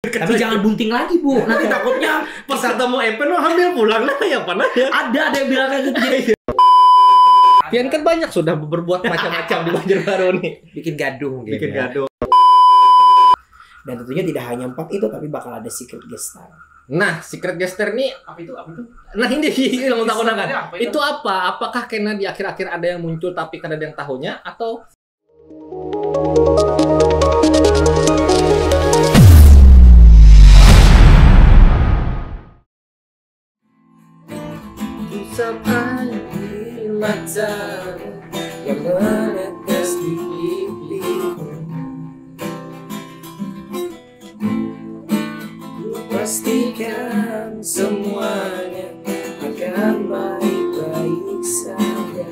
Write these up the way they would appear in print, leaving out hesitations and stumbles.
Tapi jangan bunting lagi, Bu. Nanti takutnya Pas ketemu Epen lo ambil pulang lah ya pernah ya. ada yang bilang kayak gitu. Pian kan banyak sudah berbuat macam-macam di Banjarbaru nih. Bikin gaduh gitu. Bikin gaduh. Dan tentunya tidak hanya 4 itu, tapi bakal ada secret guest star. Nah, secret guester nih Apa itu? nah ini yang mau tahu Apa kan. Itu apa? Apakah karena di akhir-akhir ada yang muncul tapi kan ada yang tahunya atau Sampai di mata yang menetes di pipiku, ku pastikan semuanya akan baik-baik saja.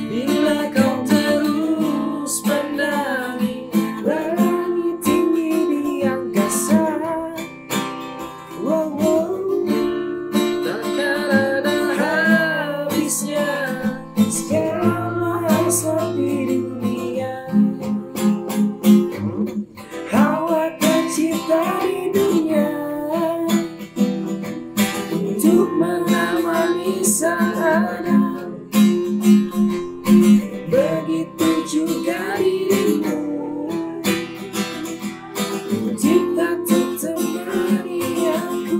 Bila kau terus menangi langit tinggi di angkasa, wow, wow, takkan ada habisnya segala hasrat di dunia. Hawa tercipta di dunia untuk menemani sang Adam. Begitu juga dirimu, cinta temani aku.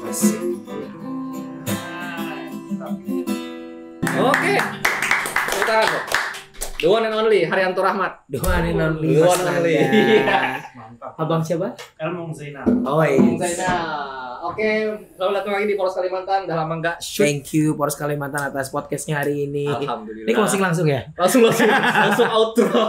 Asik. Oke. Kita The one and only Haryanto Rahmat. Doa nih non The one and only. Mantap. Abang siapa? Elmong Zainal. Oh iya. Zaina. Oke, selamat datang lagi di Poros Kalimantan. Udah lama nggak shoot. Thank you Poros Kalimantan atas podcastnya hari ini. Alhamdulillah. Ini closing langsung ya? langsung outro.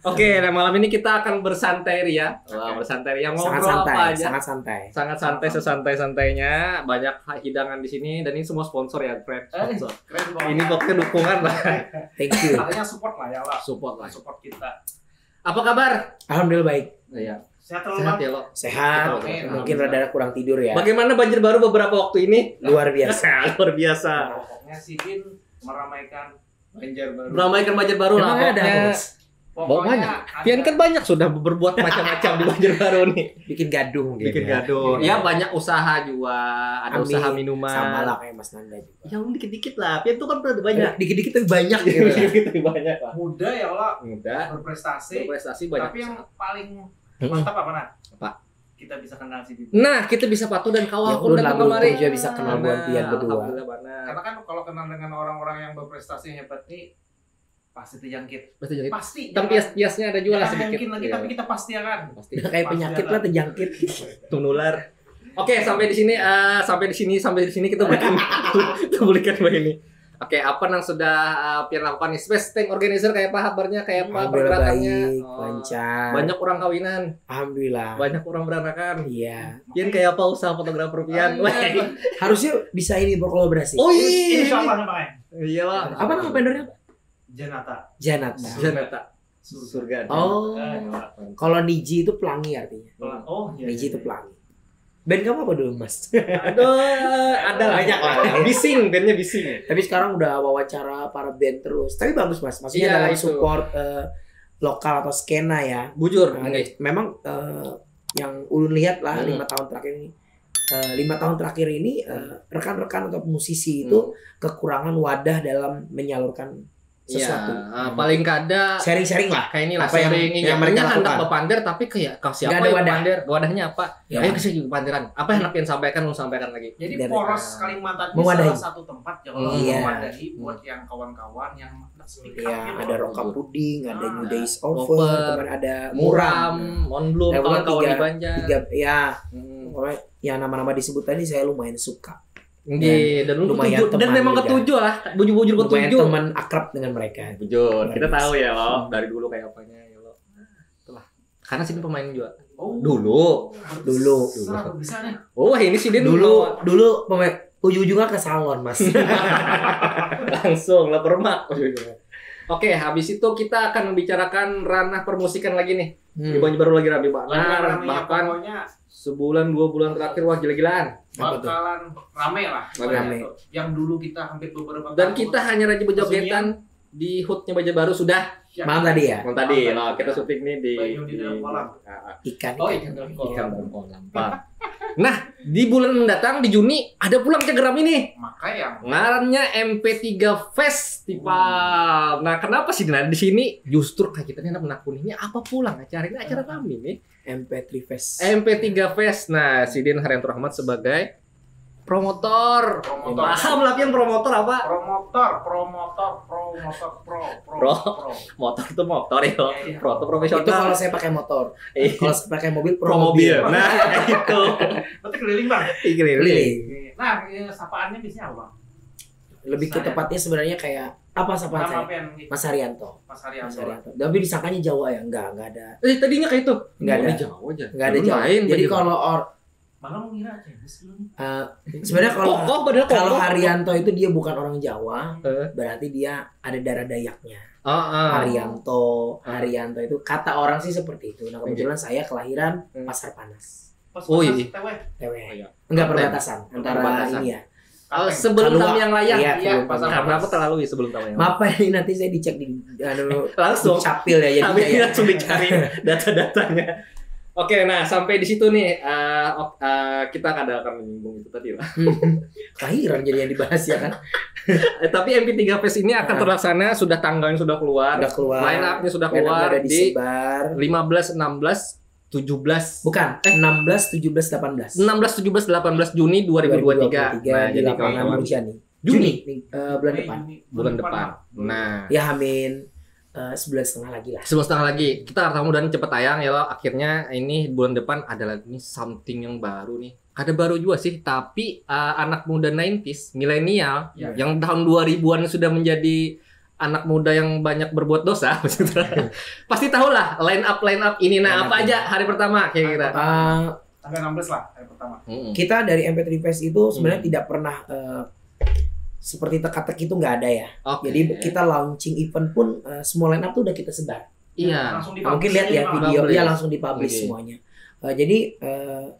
Oke, nah malam ini kita akan bersantai ya. Wah, bersantai ya, Sangat ngobrol santai, apa aja. sangat santai. Sangat santai, sesantai-santainya. Banyak hidangan di sini dan ini semua sponsor ya, friend. Sponsor. Keren banget. Ini pokoknya dukungan lah. Thank you. Artinya support lah ya lah. Support lah. Support kita. Apa kabar? Alhamdulillah baik. Iya. Sehat terlalu Sehat Bang. ya lo. Sehat. Oke. Mungkin rada kurang tidur ya. Bagaimana Banjarbaru beberapa waktu ini? Luar biasa. Luar biasa. Pokoknya Sidin meramaikan Banjarbaru. Meramaikan Banjarbaru lah. Emang ada Pokoknya Bos? banyak. Pian kan banyak sudah berbuat macam-macam di Banjarbaru nih. Bikin gaduh gitu. Bikin ya. gaduh. Ya banyak usaha juga. Ada Amin. usaha minuman. Sama lah kayak Mas Nanda juga. Yang dikit-dikit lah. Pian tuh kan udah banyak. Dikit-dikit tapi banyak gitu. ya. Dikit-dikit tapi banyak lah. Muda ya Allah. Mudah. Berprestasi. Berprestasi banyak. Tapi yang usaha. paling mantap apa Nak? Apa? Kita bisa kenal Sidin. Nah, kita bisa patuh dan kawal Ya, pun ulun datang lah, kemari. ulun juga bisa kenal buat Pian berdua. Alhamdulillah benar. Karena kan kalau kenal dengan orang-orang yang berprestasi hebat nih pasti terjangkit. Pasti jadi. Pasti. Tapi pias-piasnya ada juga lah Jangan sedikit. mungkin lagi Iya. tapi kita pasti akan. Pasti. Udah kayak penyakit lah terjangkit. Tunular. Oke, sampai di sini kita berikan ini. Oke, apa yang sudah Pian lakukan nih? Space Tank Organizer kayak apa kabarnya? Kayak apa Alhamdulillah pergerakannya? baik, Oh, lancar. banyak orang kawinan, Alhamdulillah. banyak orang beranakan. Iya. Pian kayak apa usaha fotografer Pian? Wah. Harusnya bisa ini berkolaborasi. Oh Insya iya. Allah namanya. Iya lah. Apa nama vendornya? Janata. Janata. Janata. Surga. Oh. Kalau Niji itu pelangi artinya. Oh, iya. Niji itu pelangi. Band kamu apa dulu, Mas? Aduh, ada banyak lah. Bising, bandnya bising. Tapi sekarang udah wawancara para band terus. Tapi bagus, Mas. Maksudnya Iya, dalam itu. support lokal atau skena ya. Bujur. Nah, Oke. memang yang ulun lihat lah 5 Hmm. tahun terakhir ini. 5 tahun terakhir ini rekan-rekan atau musisi itu kekurangan wadah dalam menyalurkan sesuatu. Iya, paling kada Sharing-sharing lah. kayak ini lah Apa yang mereka hendak lakukan. berpander tapi kayak kau siapa Nggak ada yang wadah. berpander? Wadahnya apa? Ya, Ayo kesini panderan. Apa yang Pian sampaikan lu sampaikan lagi. Jadi Dari- Poros Kalimantan ini Mewadahi. salah satu tempat yang Iya. mewadahi buat yang kawan-kawan yang speak up Ya, gitu. ada Roka Puding, ada Ah, New ada Days Over, Over, kemudian ada Muram, Monblum, Ya, pokoknya kawan-kawan di tiga- Banjar. ya, Hmm. pokoknya yang nama-nama disebut tadi saya lumayan suka. Nggih, dan lu lumayan ketujuh, dan teman memang juga. ketujuh lah, bujur-bujur Lumayan ketujuh. teman akrab dengan mereka. Bujur, kita Luar tahu biasa. ya lo dari dulu kayak apanya ya lo. Itulah. Karena sini pemain juga. Oh, Dulu. serah, bisa nih. Oh, ini sih dia Dulu pemain ujung-ujungnya ke salon, Mas. langsung lah permak ujung-ujungnya. Oke, habis itu kita akan membicarakan ranah permusikan lagi nih. Di Banyu Baru lagi rame banget. Nah, bahkan pokoknya sebulan 2 bulan terakhir wah gila-gilaan. bakalan rame lah. Rame. Yang dulu kita hampir beberapa Dan tahun kita hanya rajin berjogetan di HUT-nya Banyu Baru sudah. Malam tadi ya. Malam tadi, nah, kita syuting nih di Banyu di dalam kolam. Ikan. Oh, ikan dalam kolam. ikan dalam kolam. Pak. Nah, di bulan mendatang di Juni ada pulang Cagram ini. Maka yang Ngarannya MP3 Festival. Nah, kenapa sih di sini justru kayak kita nih anak menakuni ini apa pulang acara ini acara kami nih. MP3 Fest. MP3 Fest. Nah, Sidin Haryanto Rahmat sebagai promotor. Paham lah yang promotor apa? Motor tuh motor ya. Iya. Pro tuh Itu profesional. kalau saya pakai motor. Eh, Kalau saya pakai mobil, pro mobil. mobil. Nah, itu. Berarti keliling bang. Keliling. Nah, sapaannya biasanya apa bang? Lebih ke tepatnya sebenarnya kayak apa sapaan Nama saya? apa yang Mas Haryanto. Mas Mas Haryanto. Haryanto. Tapi disangkanya Jawa ya? Enggak ada. Tadinya kayak itu. Nggak ada. Jawa aja. Enggak ada Jawa. Lain, Jadi Baju. kalau Malah mau ngira Chinese dulu nih. sebenarnya kalau Kokoh padahal kalau kokoh. Haryanto itu dia bukan orang Jawa, Eh. berarti dia ada darah Dayaknya. Ah. Haryanto itu kata orang sih seperti itu. Nah kebetulan saya kelahiran Pasar Panas, Pas Oh, pas iya. TW. TW. iya. Enggak perbatasan antara Perbatasan. ini ya. Kalau sebelum Kalua. tamu yang layak, Iya, iya, sebelum pasar tamu. karena apa terlalu ya sebelum tamu yang layak. Maaf ini nanti saya dicek di Langsung. capil ya Kami jadinya ya. langsung dicari data-datanya. Oke, nah sampai di situ nih kita akan menyinggung itu tadi lah. Kelahiran jadi yang dibahas ya kan. Tapi MP3 Fest ini akan terlaksana sudah tanggalnya sudah keluar, Udah keluar. line up-nya sudah Line up keluar udah di disebar. 15, 16, 17 Bukan, 16, 17, 18. 16, 17, 18 Juni 2023. Nah, di jadi lapangan kawan-kawan Murjani. Juni. Bulan depan. bulan depan. Nah, Ya Amin. Sebulan setengah lagi lah. sebulan setengah lagi kita harap mudahan cepet tayang ya loh. Akhirnya ini bulan depan ada lagi nih something yang baru nih. Ada baru juga sih, tapi anak muda 90s, milenial Ya. yang tahun 2000-an sudah menjadi anak muda yang banyak berbuat dosa maksudnya. Pasti tahu lah line up ini. Nah, Line up apa ini. aja hari pertama kira-kira? Tanggal 16 lah hari pertama. Kita dari MP3 Fest itu sebenarnya tidak pernah seperti teka-teki itu nggak ada ya. Oke. Jadi kita launching event pun semua line up tuh udah kita sebar. Iya. Langsung Nah, mungkin lihat ya Bang. video, Publish. ya langsung dipublish Oke. semuanya. Jadi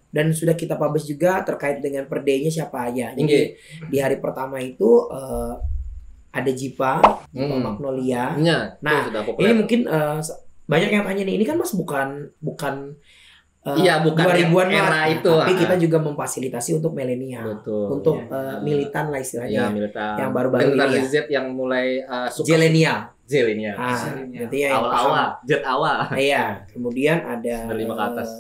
dan sudah kita publish juga terkait dengan per day-nya siapa aja. Jadi di hari pertama itu ada Jipa, Magnolia. Iya, Nah, itu sudah Ini populer. mungkin banyak yang tanya nih, ini kan Mas bukan Iya, bukan 2000-an era lah. itu, Tapi ah. kita juga memfasilitasi untuk milenial, Betul. untuk Iya. militan lah ya, istilahnya, militan. yang baru-baru Generasi ini ya. Z yang mulai suka Zilenial. Zilenial. Nanti ya yang Awal-awal, Z awal. Iya, kemudian ada 95 ke atas.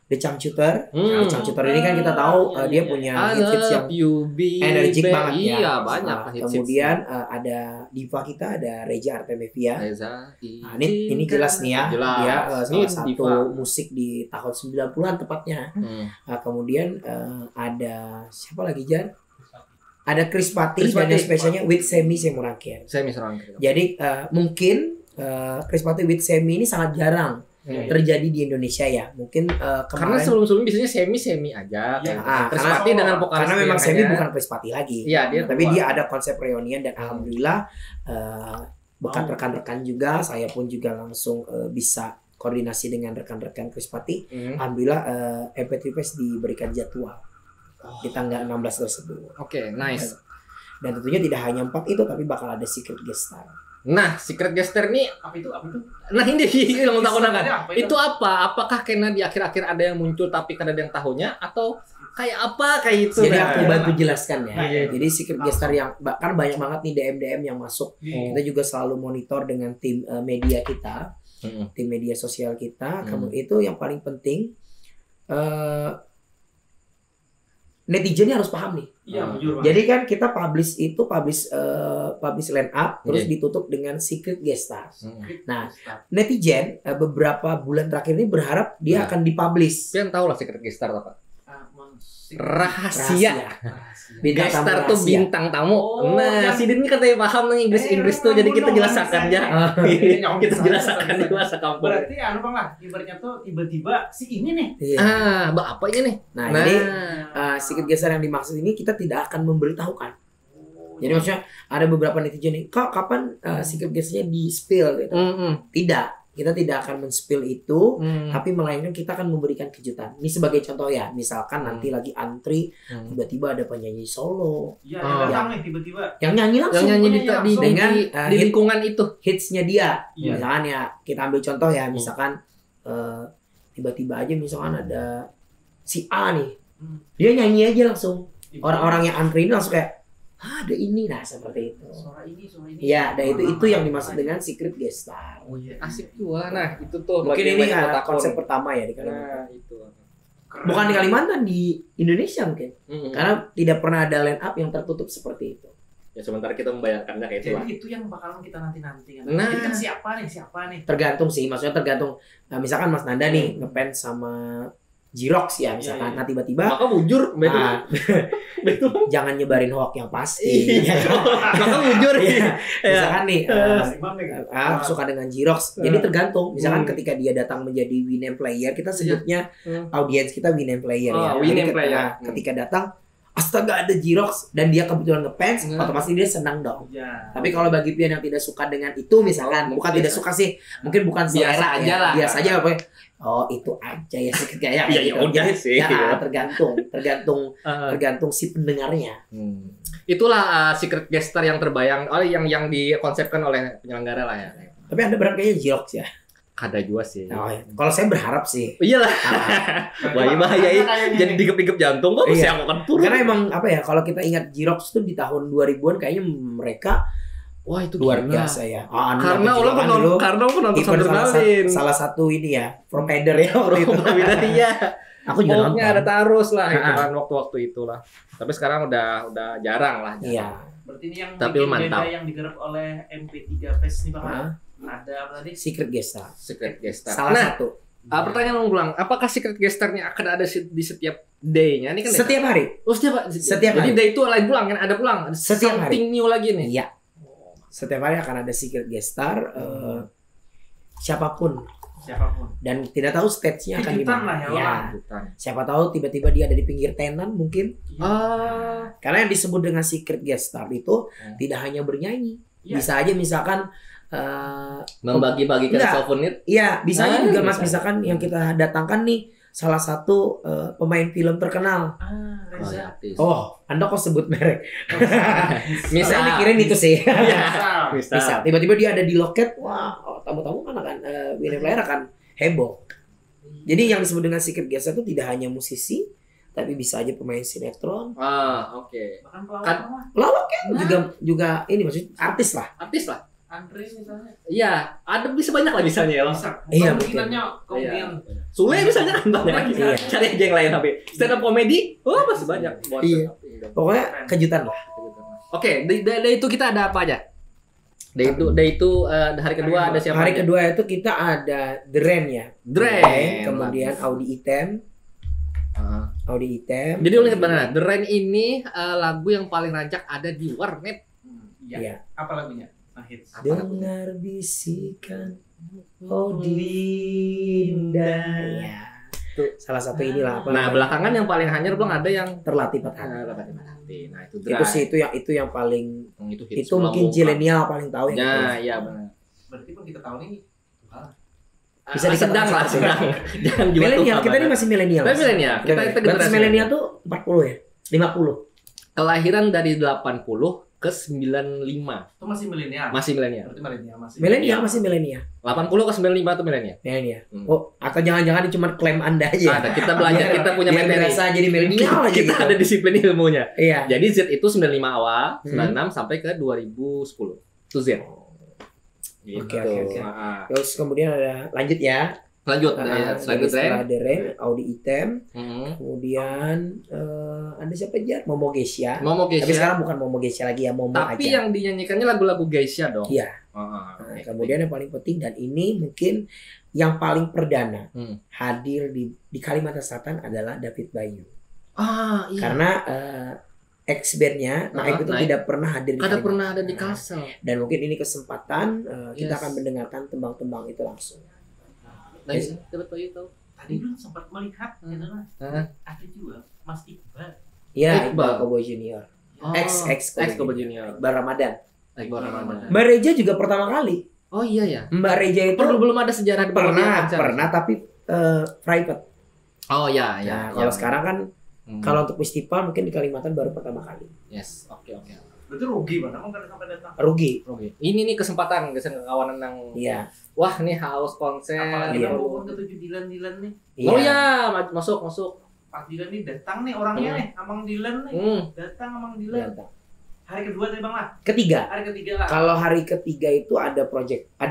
The Changcuter. Hmm. The Changcuter ini kan kita tahu dia punya hits-hits yang energik banget ya. Iya, banyak Nah, hits-hits. kemudian ada diva kita, ada Reza Artemevia. Reza, Nah, ini jelas nih ya, Jelas. dia Ini salah satu diva. musik di tahun 90-an tepatnya. Nah, kemudian ada siapa lagi Jan? Ada Chris Patti Chris dan Patti. yang spesialnya with Semi Semurakian. Saya misalnya. Jadi mungkin Chris Patti with Semi ini sangat jarang terjadi di Indonesia ya. Mungkin Karena kemarin sebelum-sebelum biasanya semi aja. Iya. Chris karena- Patti dengan vokalis karena memang yang Semi ada. bukan Chris Patti lagi. Iya, dia Tapi keluar. dia ada konsep reunian dan alhamdulillah berkat rekan-rekan juga, saya pun juga langsung bisa koordinasi dengan rekan-rekan Chris Patti. Alhamdulillah MP3 Fest diberikan jadwal di tanggal 16 tersebut. Oke, nice. Dan tentunya tidak hanya 4 itu, tapi bakal ada secret guest star. Nah, Secret Gester nih, Apa itu? Apa itu? nah ini yang mau tahu kan. Apa itu? Itu apa? Apakah karena di akhir-akhir ada yang muncul tapi karena ada yang tahunya atau kayak apa kayak itu? Jadi Nah. aku bantu jelaskan ya. Nah, iya. Jadi secret guest star yang kan banyak banget nih DM yang masuk. Iya. Kita juga selalu monitor dengan tim media kita, tim media sosial kita. Kemudian itu yang paling penting. Netizennya harus paham nih. Iya, jujur Bang. Jadi kan kita publish line up terus Iya. ditutup dengan secret guest stars. Hmm. Nah, netizen beberapa bulan terakhir ini berharap dia Nah. akan dipublish. Kalian tahu lah Secret Gestar apa? Rahasia. Rahasia. Bintang tamu Gestar tuh rahasia. bintang tamu. Oh, Nah, yang- si Din ini katanya paham nih Inggris tuh, jadi kita jelaskan ya. Kita jelaskan di bahasa kampung. Berarti Bang lah, ibaratnya tuh tiba-tiba si ini nih. Iya. Mbak apa ini nih? Nah, jadi secret guest star yang dimaksud ini kita tidak akan memberitahukan. Jadi maksudnya ada beberapa netizen nih, kak kapan secret guestnya di spill gitu. Tidak, kita tidak akan men-spill itu, tapi melainkan kita akan memberikan kejutan. Ini sebagai contoh ya, misalkan nanti lagi antri, tiba-tiba ada penyanyi solo. Iya, yang datang nih tiba-tiba. Yang nyanyi langsung. Yang nyanyi dengan di lingkungan itu. Hitsnya dia. Iya. Misalkan ya, kita ambil contoh ya, misalkan tiba-tiba aja misalkan ada si A nih. Dia nyanyi aja langsung. Orang-orang yang antri ini langsung kayak, ada ini, nah seperti itu. Suara ini. Ya, dan itu yang dimaksud dengan secret guest star. Oh iya, asik juga. Nah, itu tuh. Mungkin ini banyak konsep pertama ya di Kalimantan. Nah, itu. Bukan di Kalimantan, di Indonesia mungkin. Karena tidak pernah ada line up yang tertutup seperti itu. Ya sementara kita membayangkannya kayak itu lah. Jadi itu yang bakalan kita nanti kan. Nah. Jadi kan siapa nih? Tergantung sih, maksudnya tergantung. Nah, misalkan Mas Nanda nih ngefans sama Jirox ya misalkan. Nah tiba-tiba Maka bujur, betul. jangan nyebarin hoax yang pasti. Maka bujur Iya. Misalkan nih Imam nih kan. suka dengan Jirox. Jadi tergantung. Misalkan ketika dia datang menjadi winning player, kita sebutnya audiens kita winning player ya. Winning Jadi player. ketika datang, astaga ada Jirox dan dia kebetulan ngefans, otomatis dia senang dong. Iya. Tapi kalau bagi pian yang tidak suka dengan itu misalkan, bukan tidak suka sih, mungkin bukan Biasa selera aja lah. Biasa aja apa? Oh itu aja ya sih kayak Ya, ya udah Jadi, sih. ya, tergantung si pendengarnya. Itulah secret guest star yang terbayang oleh yang dikonsepkan oleh penyelenggara lah ya. Tapi Anda berharap kayaknya Jirox ya. Ada juga sih. Oh, ya. Kalau saya berharap sih. Iyalah. Ah, Wah, bahaya jadi digep-digep jantung kok Iya. saya akan turun. karena emang apa ya? Kalau kita ingat Jirox tuh di tahun 2000-an kayaknya mereka Wah, itu luar gila. biasa ya. Karena orang penonton event adrenalin. salah satu ini ya provider ya waktu itu. Iya. Aku juga Pokoknya nonton. ada tarus lah itu Ah. kan waktu-waktu itulah. Tapi sekarang udah jarang lah. Iya. Berarti ini yang Tapi bikin mantap. beda yang digarap oleh MP3 Fest nih Pak. Hah? Ada apa tadi? Secret guest star. Secret guest star. Salah Nah, satu. pertanyaan mau ulang, apakah secret guest star-nya akan ada di setiap day-nya? Ini kan Setiap hari. Oh, setiap Setiap Jadi hari. day itu lain pulang kan ada pulang. Ada Setiap hari. something new lagi nih. Iya. Setiap hari akan ada secret guest star siapapun dan tidak tahu stage-nya akan di Kejutan mana. lah ya, Ya. Bukan. Siapa tahu tiba-tiba dia ada di pinggir tenan mungkin. Karena yang disebut dengan secret guest star itu tidak hanya bernyanyi. Iya. Bisa aja misalkan Membagi-bagikan Enggak. souvenir. iya, bisa aja juga Mas bisa. misalkan yang kita datangkan nih salah satu pemain film terkenal. Reza. Oh, Anda kok sebut merek? Misal. Saya mikirin itu sih. Misal. Bisa. Tiba-tiba dia ada di loket, wah, tamu-tamu kan akan winning player akan heboh. Jadi yang disebut dengan secret guest itu tidak hanya musisi, tapi bisa aja pemain sinetron, Oke. Bahkan Kan- pelawak juga ini maksudnya artis lah. Artis lah. Andre misalnya. Iya, ada bisa banyak lah misalnya ya. Bisa. Iya, Kemungkinannya Iya. kemungkinan. Sule misalnya kan banyak. Iya. Cari aja yang lain tapi stand up comedy, masih banyak. Buat Iya. stand up. Pokoknya kejutan lah. Oke, dari itu kita ada apa aja? Dari itu hari kedua ada siapa? Hari aja? kedua itu kita ada Dren ya. Dren. Kemudian Audi Item. Audi Item. Jadi unik banget. The Rain ini lagu yang paling rancak ada di warnet. Iya. Iya. Apa lagunya? Nah, hits. Dengar bisikan Odinda. Ya. Tuh. Salah satu inilah apa? Nah, belakangan yang paling hanyar belum ada yang terlatih patah. Nah, itu Itu sih itu yang paling itu hits itu mungkin mula-mula. zilenial paling tahu ya. Nah, iya benar. Berarti pun kita tahu nih. Bisa dikatakan sedang lah, sedang. Jangan juga Milenial, tuh, kita ini Pak. masih milenial. Tapi milenial, kita Batas generasi milenial tuh 40 ya? 50. kelahiran dari 80 ke 95. Itu masih milenial. Masih milenial. Berarti milenial masih. Milenial masih milenial. 80 ke 95 itu milenial. Milenial. Hmm. Oh, atau jangan-jangan ini cuma klaim Anda aja. Ada, kita belajar, kita punya Biar materi. berasa jadi milenial aja Kita gitu. ada disiplin ilmunya. Iya. Jadi Z itu 95 awal, Hmm. 96 sampai ke 2010. Itu Z. Gitu. Oke, oke, oke. Ah. Terus kemudian ada lanjut ya. Lanjut, Setelah Deren, Audi Item, Hmm. kemudian ada siapa aja? Momo Geisha. Momo Tapi Geisha. sekarang bukan Momo Geisha lagi ya, Momo Tapi aja. yang dinyanyikannya lagu-lagu Geisha dong. Iya. Ah, Nah, oke. kemudian yang paling penting dan ini mungkin yang paling perdana hadir di Kalimantan Selatan adalah David Bayu. Iya. Karena ex-bandnya Naif itu Naif. tidak pernah hadir di Kada Kalimantan. pernah ada di Kalsel. Dan mungkin ini kesempatan kita Yes. akan mendengarkan tembang-tembang itu langsung. Nah, dapat Bayu tahu. Tadi belum sempat melihat gitu lah. Hah? Ada juga Mas Iqbal. Ya, Iqbal. Iqbal Cowboy Junior. Ex Kobe Junior. Iqbal Ramadan. Iqbal Ramadan. Mbak Reja juga pertama kali. Oh iya ya. Mbak Reja itu Belum ada sejarah di pernah tapi private. Oh iya ya. Nah, kalau sekarang kan kalau untuk festival mungkin di Kalimantan baru pertama kali. Yes, oke. Berarti rugi Bang, kamu kan sampai datang. Rugi. Ini nih kesempatan kawanan yang Iya. wah nih haus konser. Apalagi Iya. kan bukan ketujuh Dilan nih. Oh iya, masuk. Pak Dilan nih datang nih orangnya nih, Amang Dilan nih. Datang Amang Dilan. Datang. Hari kedua tadi Bang lah. Ketiga. Hari ketiga lah. Kalau hari ketiga itu ada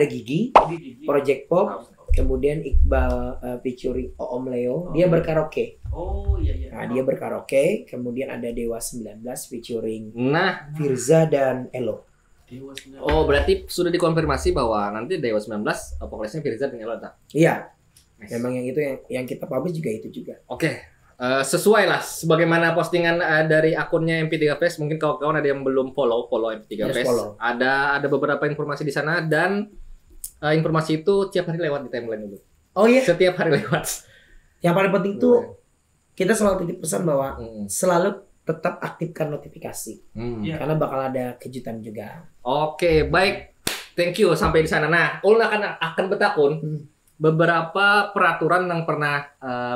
Gigi, Gigi. Project Pop, kemudian Iqbal featuring Om Leo, dia berkaraoke. Oh iya. Nah, dia berkaraoke, kemudian ada Dewa 19 featuring Nah, Firza dan Elo. Dewa 19. oh berarti sudah dikonfirmasi bahwa nanti Dewa 19 vokalisnya Firza dan Elo tak? Iya, Nice. memang yang itu yang kita publish juga itu juga. Oke. Sesuai lah sebagaimana postingan dari akunnya MP3 Fest, mungkin kawan-kawan ada yang belum follow MP3 Harus Fest. follow. Ada beberapa informasi di sana dan informasi itu tiap hari lewat di timeline dulu. Oh iya, Setiap hari lewat. yang paling penting tuh kita selalu titip pesan bahwa Hmm. selalu tetap aktifkan notifikasi Iya. karena bakal ada kejutan juga. Oke, baik. Thank you sampai di sana. Nah, Ulun akan bertakun beberapa peraturan yang pernah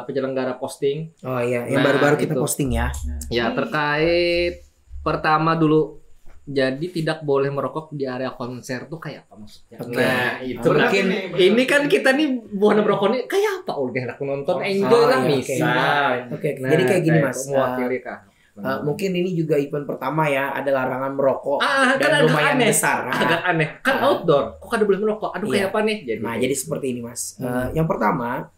penyelenggara posting. Oh iya, yang Nah, baru-baru kita itu. posting ya. Ya, terkait pertama dulu. Jadi tidak boleh merokok di area konser tuh kayak apa maksudnya? Oke. Nah, itu Berat Mungkin ini kan kita nih bukan merokok nih kayak apa? Udah enak nonton, enjoy Oh, lah iya, misal. Oke. Jadi kayak gini Mas. Mewakili kah? Mungkin ini juga event pertama ya, ada larangan merokok kan dan agak lumayan aneh. besar. Nah, Agak aneh. Kan outdoor, kok kada boleh merokok? Aduh Iya. kayak apa nih? jadi seperti ini Mas. Yang pertama,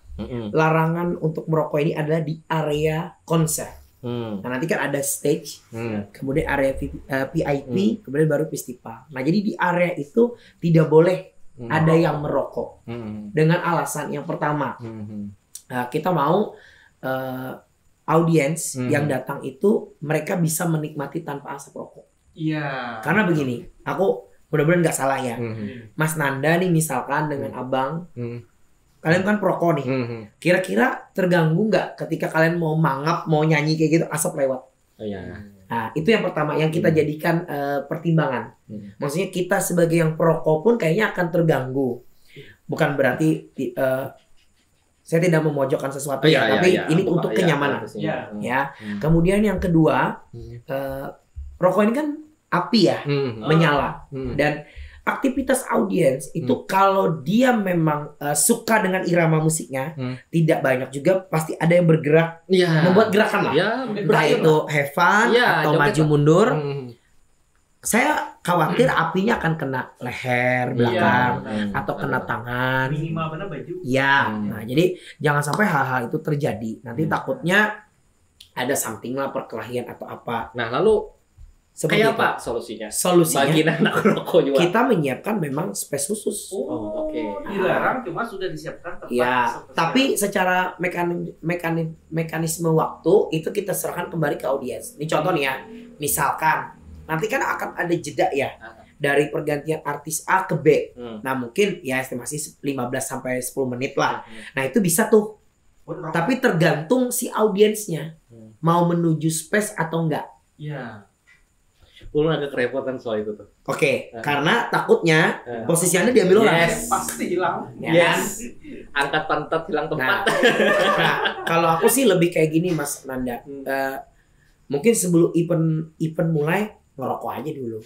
larangan untuk merokok ini adalah di area konser. Nah, nanti kan ada stage, kemudian area VIP, kemudian baru festival. Nah, jadi di area itu tidak boleh ada yang merokok. Dengan alasan yang pertama, kita mau audiens yang datang itu mereka bisa menikmati tanpa asap rokok. Iya. Karena begini, aku mudah-mudahan nggak salah ya. Mas Nanda nih misalkan dengan abang, kalian kan perokok nih. Kira-kira terganggu nggak ketika kalian mau mangap, mau nyanyi kayak gitu, asap lewat? Iya. Nah, itu yang pertama yang kita jadikan pertimbangan. Maksudnya kita sebagai yang perokok pun kayaknya akan terganggu. Bukan berarti saya tidak memojokkan sesuatu ya, tapi ini untuk kenyamanan. Iya. Ya. Kemudian yang kedua, rokok ini kan api ya, menyala. Dan aktivitas audiens itu kalau dia memang suka dengan irama musiknya, tidak banyak juga pasti ada yang bergerak, Iya. membuat gerakan lah. Ya, Entah itu have fun atau joget maju lah. mundur. Saya khawatir apinya akan kena leher belakang atau kena tangan. Minimal benar baju. Ya, nah jadi jangan sampai hal-hal itu terjadi. Nanti takutnya ada something lah, perkelahian atau apa. Nah, lalu Seperti kayak itu. apa solusinya? Solusinya Bagi anak rokok juga. kita menyiapkan memang space khusus. Oh, oke. Dilarang cuma sudah disiapkan tempat. Ya, spesial. tapi secara mekanisme waktu itu kita serahkan kembali ke audiens. Ini contoh nih ya, misalkan nanti kan akan ada jeda ya dari pergantian artis A ke B. Nah mungkin ya estimasi 15 sampai 10 menit lah. Nah itu bisa tuh. Bener. Tapi tergantung si audiensnya mau menuju space atau enggak. Iya. Ulun agak kerepotan soal itu tuh. Oke, karena takutnya posisinya diambil orang. Yes. Pasti hilang. Ya kan? Angkat pantat hilang tempat. Nah, kalau aku sih lebih kayak gini Mas Nanda. Mungkin sebelum event mulai ngerokok aja dulu.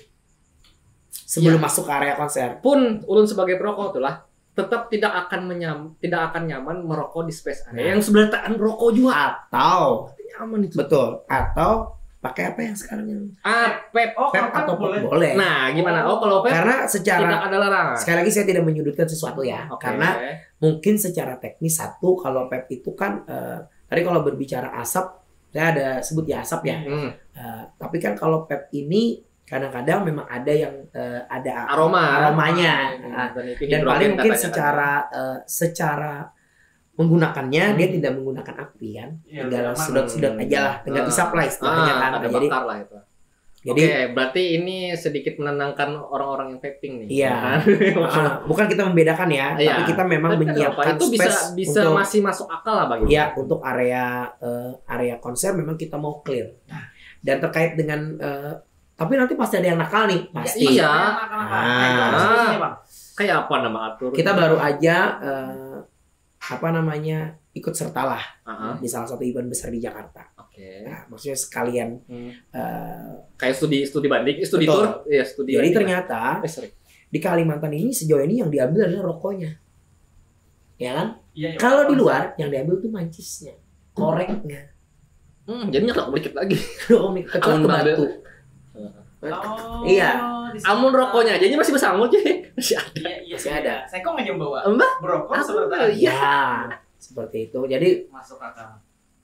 Sebelum masuk ke area konser. Pun ulun sebagai perokok tuh lah tetap tidak akan nyaman merokok di space area. Yang sebelah tahan rokok juga Atau nyaman itu. betul, atau pakai apa yang sekarang yang Vape. Oh, vape kan atau boleh. boleh. Nah, gimana? Oh, kalau vape Karena tidak secara ada larangan. sekali lagi saya tidak menyudutkan sesuatu ya. Oke. Karena mungkin secara teknis satu kalau vape itu kan tadi kalau berbicara asap saya ada sebut ya asap ya. Tapi kan kalau vape ini kadang-kadang memang ada yang ada aromanya. Dan paling mungkin secara menggunakannya dia tidak menggunakan api kan. Iya, Tinggal aman. sedot-sedot aja lah, tinggal isap lah istilahnya kan. ada Nah, jadi bakar lah itu. jadi Oke, berarti ini sedikit menenangkan orang-orang yang vaping nih. Iya. Kan? bukan kita membedakan ya, Iya. tapi kita memang Tapi menyiapkan itu space bisa untuk masih masuk akal lah bagi. ya untuk area konser memang kita mau clear. Dan terkait dengan tapi nanti pasti ada yang nakal nih, pasti. Iya. Bang. Kayak apa nama atur? Kita baru aja ikut sertalah Heeh. di salah satu event besar di Jakarta. Oke. Nah, maksudnya sekalian Kayak studi banding, studi Betul. tour, iya studi. jadi banding. ternyata Sorry. di Kalimantan ini sejauh ini yang diambil adalah rokoknya. Ya kan? Iya, Kalau di luar yang diambil tuh mancisnya, koreknya. Jadinya nggak dikit lagi. Kecuali Amun ke batu. Oh, Iya. Amun rokoknya, jadinya masih bersangkut sih. Masih ada. Iya, Masih ada. Saya kok nggak nyoba Mbak? brokol Aku- seperti iya. Ya, seperti itu. Jadi masuk akal.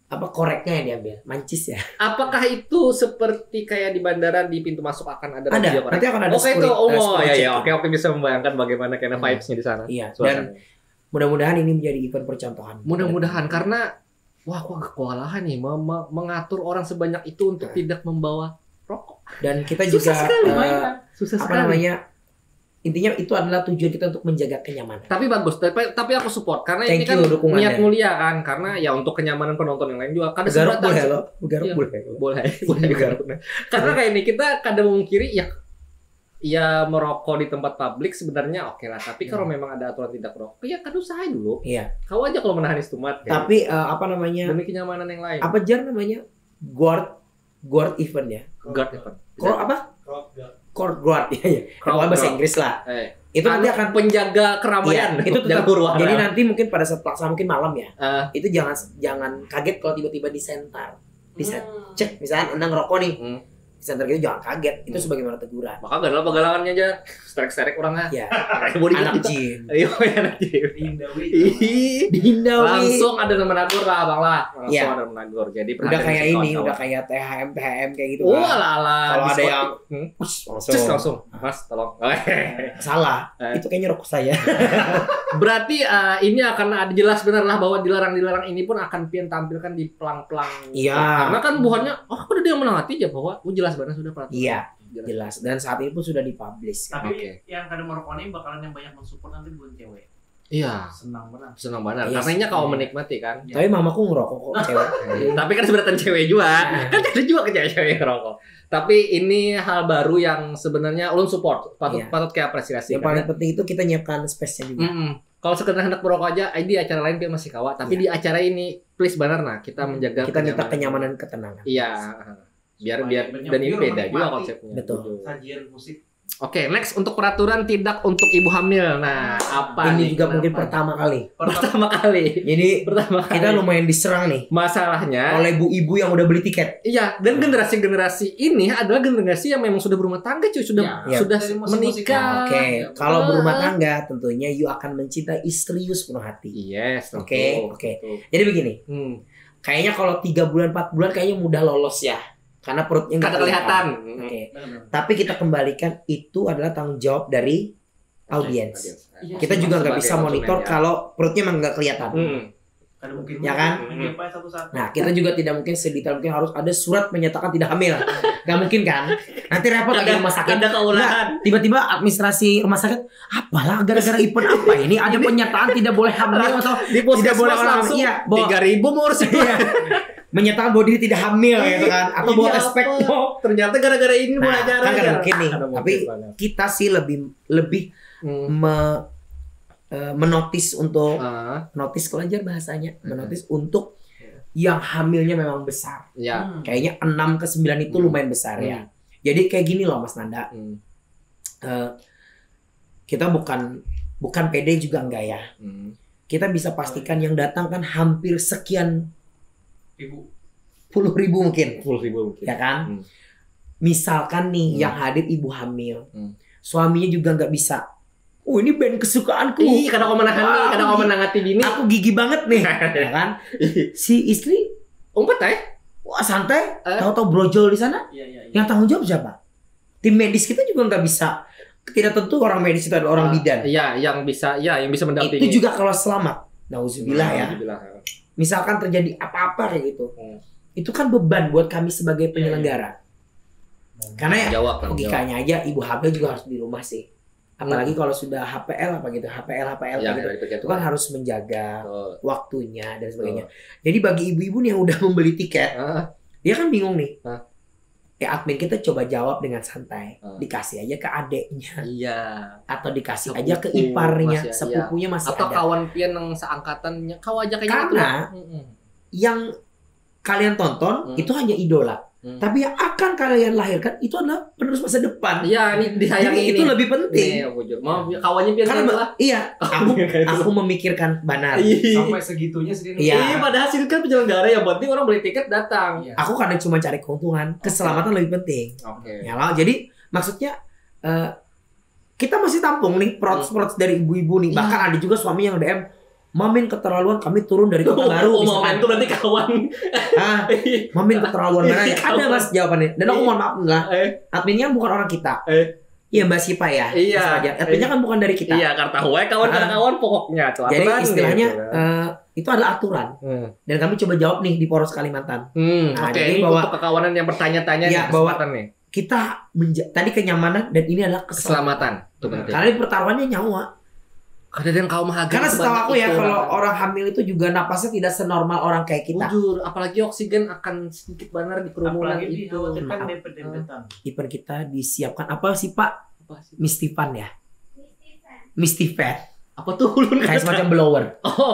apa koreknya yang diambil? Mancis ya. Apakah itu seperti kayak di bandara di pintu masuk akan ada Ada. razia korek? Nanti akan ada Oke itu, security ya ya, check-in. oke bisa membayangkan bagaimana kayaknya vibes-nya di sana. Iya. Dan Suasananya. mudah-mudahan ini menjadi event percontohan. Mudah-mudahan karena wah aku agak kewalahan nih mengatur orang sebanyak itu untuk tidak membawa rokok. Dan kita Susah juga sekali, Susah apa sekali. namanya? Intinya itu adalah tujuan kita untuk menjaga kenyamanan. Tapi bagus, tapi aku support karena ini Thank kan you dukungannya. niat mulia kan, karena ya untuk kenyamanan penonton yang lain juga. Kadang Garuk sebenarnya- boleh loh. Garuk Iya. boleh. boleh garuk. Karena kayak ini kita kadang memungkiri ya merokok di tempat publik sebenarnya oke lah, tapi kalau memang ada aturan tidak merokok ya kan usahain dulu. Iya. Kau aja kalau menahan istumat kan. Tapi apa namanya? Demi kenyamanan yang lain. Apa jar namanya? Guard event ya. Guard event. Court guard ya. Ya. Kalau bahasa Inggris lah. Itu nanti akan penjaga keramaian. Iya, itu tetap. Jaga huru-hara. Jadi nanti mungkin pada saat pelaksanaan mungkin malam ya. Eh. Itu jangan kaget kalau tiba-tiba disentar. Cek misalnya Anda ngerokok nih. Center gitu jangan kaget, itu sebagaimana teguran. Maka gak ada pegalangannya aja, sterek-sterek orangnya. Ya, Body anak kita. jin. Iya, anak jin. Ih, Dindawi. langsung ada teman agur lah, Bang lah. Langsung Iya. ada teman agur. Jadi Udah perhatian kayak si ini, kawan-kawan. udah kayak THM kayak gitu Oh, kan. ala-ala. Kalau ada diskotik. yang Cus, langsung. langsung. Mas, tolong. Salah. Eh. Itu kayaknya rokok saya. Berarti ini akan ada jelas benar lah bahwa dilarang-dilarang ini pun akan pian tampilkan di pelang-pelang. Iya. Karena kan buahnya, aku udah dia menangati aja bahwa jelas banget sudah peraturan. Iya, jelas. Dan saat ini pun sudah dipublish. Tapi Oke. yang kadang merokok ini bakalan yang banyak mensupport nanti bukan cewek. Iya. Senang banget. Senang banget. Iya, Karena kau iya. menikmati kan. Tapi mamaku ngerokok kok cewek. Tapi kan sebenarnya cewek juga. Kan ada juga ke cewek yang ngerokok. Tapi ini hal baru yang sebenarnya ulun support. Iya. Patut kayak apresiasi. Yang paling penting itu kita nyiapkan space-nya juga. Kalau sekedar hendak merokok aja, di acara lain dia masih kawa. Tapi di acara ini, please benar nah kita menjaga Kita minta kenyamanan, ketenangan. Iya. Biar Supaya dan ini biar beda juga menikmati. konsepnya. Betul. Sajian musik. Oke, next untuk peraturan tidak untuk ibu hamil. Nah, apa Ini nih? juga mungkin Kenapa? pertama kali. Pertama kali. Jadi Pertama kali. kita lumayan diserang nih Masalahnya, oleh ibu-ibu yang udah beli tiket. iya, dan generasi-generasi ini adalah generasi yang memang sudah berumah tangga, cuy, sudah Iya. sudah Dari musik-musik. menikah. Oke, kalau Ah. berumah tangga tentunya you akan mencintai istri you sepenuh hati. Yes, tentu. Oke. Tentu. Jadi begini, Hmm. kayaknya kalau 3 bulan 4 bulan kayaknya mudah lolos ya. Karena perutnya nggak Kagak kelihatan. Oke. Benar-benar. Tapi kita kembalikan itu adalah tanggung jawab dari audiens. Iya, Kita juga nggak Sebagai bisa monitor konsumen, ya. kalau perutnya memang nggak kelihatan. Ada mungkin Ya kan? menjumpai satu-satu. Nah, kita juga tidak mungkin sedetail mungkin harus ada surat menyatakan tidak hamil. Nggak mungkin kan? Nanti repot lagi rumah sakit. Ada keulahan. Nggak, tiba-tiba administrasi rumah sakit, apalah gara-gara event apa ini? Ada pernyataan tidak boleh hamil atau Di tidak boleh orang langsung iya, bahwa 3.000 mau urus iya. Menyatakan bahwa diri tidak hamil gitu kan atau Ini buat apa? espekto. Ternyata gara-gara ini Nah, mulai acara. kan nggak mungkin nih. Ada Tapi mungkin banget. kita sih lebih menotis untuk notis kelanjar bahasanya, menotis untuk yang hamilnya memang besar. Ya. Kayaknya 6 ke 9 itu lumayan besar ya. Jadi kayak gini loh Mas Nanda. Kita bukan pede juga enggak ya. Kita bisa pastikan yang datang kan hampir sekian Ibu. puluh ribu mungkin, 10.000 mungkin. ya kan? Misalkan nih yang hadir ibu hamil, suaminya juga nggak bisa. Oh ini band kesukaanku. Ih, kadang kau menahan nih, Wah, kadang kau menangati bini. Aku gigi banget nih, ya kan? Si istri, Umpet ya? wah santai, tahu-tahu brojol di sana. Iya. Yang tanggung jawab siapa? Tim medis kita juga nggak bisa. Tidak tentu orang medis itu adalah orang bidan. Iya, yang bisa mendampingi. Itu juga kalau selamat. Nauzubillah ya. Nauzubillah. Misalkan terjadi apa-apa kayak gitu. Itu kan beban buat kami sebagai penyelenggara. Karena ya Jawab, logikanya aja ibu hamil juga harus di rumah sih. Apalagi kalau sudah HPL apa gitu, HPL Ya, gitu. Itu kan harus menjaga waktunya dan sebagainya. Jadi bagi ibu-ibu nih yang udah membeli tiket, dia kan bingung nih. admin kita coba jawab dengan santai. Dikasih aja ke adeknya. Iya. Atau dikasih Sepupu, aja ke iparnya, masih, sepupunya masih atau ada. kawan pian yang seangkatannya, kau aja kayaknya Karena yang kalian tonton itu hanya idola. Tapi yang akan kalian lahirkan itu adalah penerus masa depan. Iya, ini disayangi Jadi ini. itu lebih penting. Nih, jujur. Mau kawannya pian Karena lah. iya, aku memikirkan benar. Sampai segitunya sih. Iya. Padahal sih kan penyelenggara yang penting orang beli tiket datang. Iya. Aku kadang cuma cari keuntungan, keselamatan lebih penting. Oke. Ya lah, jadi maksudnya kita masih tampung nih protes dari ibu-ibu nih. Bahkan ada juga suami yang DM, Mamin keterlaluan, kami turun dari kota baru. Mamin itu berarti kawan. Mamin keterlaluan mana ya? Ada mas jawabannya. Dan aku mohon maaf lah, adminnya bukan orang kita. Iya Mbak Sipa ya. Iya. Adminnya kan bukan dari kita. Iya, karena kawan pokoknya. Jadi istilahnya itu adalah aturan. Dan kami coba jawab nih di Poros Kalimantan. Oke, ini untuk kekawanan yang bertanya-tanya ya, bahwa nih. Kita tadi kenyamanan dan ini adalah keselamatan. Itu penting. Karena pertaruhannya nyawa. Karena kaum hadir. Karena setahu aku ya kalau orang hamil itu juga napasnya tidak senormal orang kayak kita. Jujur, apalagi oksigen akan sedikit benar di kerumunan apalagi itu. Event kita disiapkan apa sih Pak? Mistifan ya? Mistifan. Apa tuh ulun? Kayak semacam blower.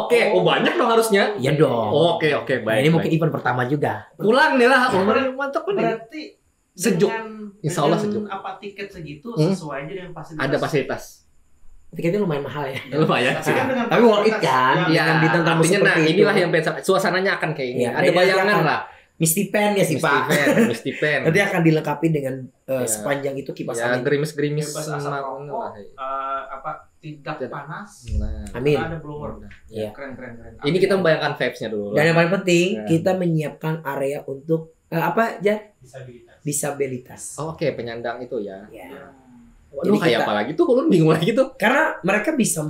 Oke. Oh banyak dong harusnya. Iya dong. Oke, baik. Nah, ini mungkin event pertama juga. Pulang nih lah, mantap nih. Berarti sejuk. Insya Allah dengan sejuk. Apa tiket segitu sesuai aja dengan fasilitas. Ada fasilitas. Tiketnya lumayan mahal ya. Lumayan sih. Tapi worth it kan? Iya. Dengan bintang tamu Artinya seperti itu. inilah yang suasananya akan kayak ini. Ya, ada bayangan lah. Mistipen ya sih Pak. Mistipen. Nanti akan dilengkapi dengan sepanjang itu kipas ya, angin. gerimis-gerimis. Bebas asap rokok, tidak panas. Nah. Amin. Ada blower. Iya. Keren. Ini kita membayangkan vibes-nya dulu. Dan yang paling penting kita menyiapkan area untuk apa Jan? Disabilitas. Oh, oke, penyandang itu ya. Ya. Waduh, kayak apa lagi tuh? Ulun bingung lagi tuh. Karena mereka bisa,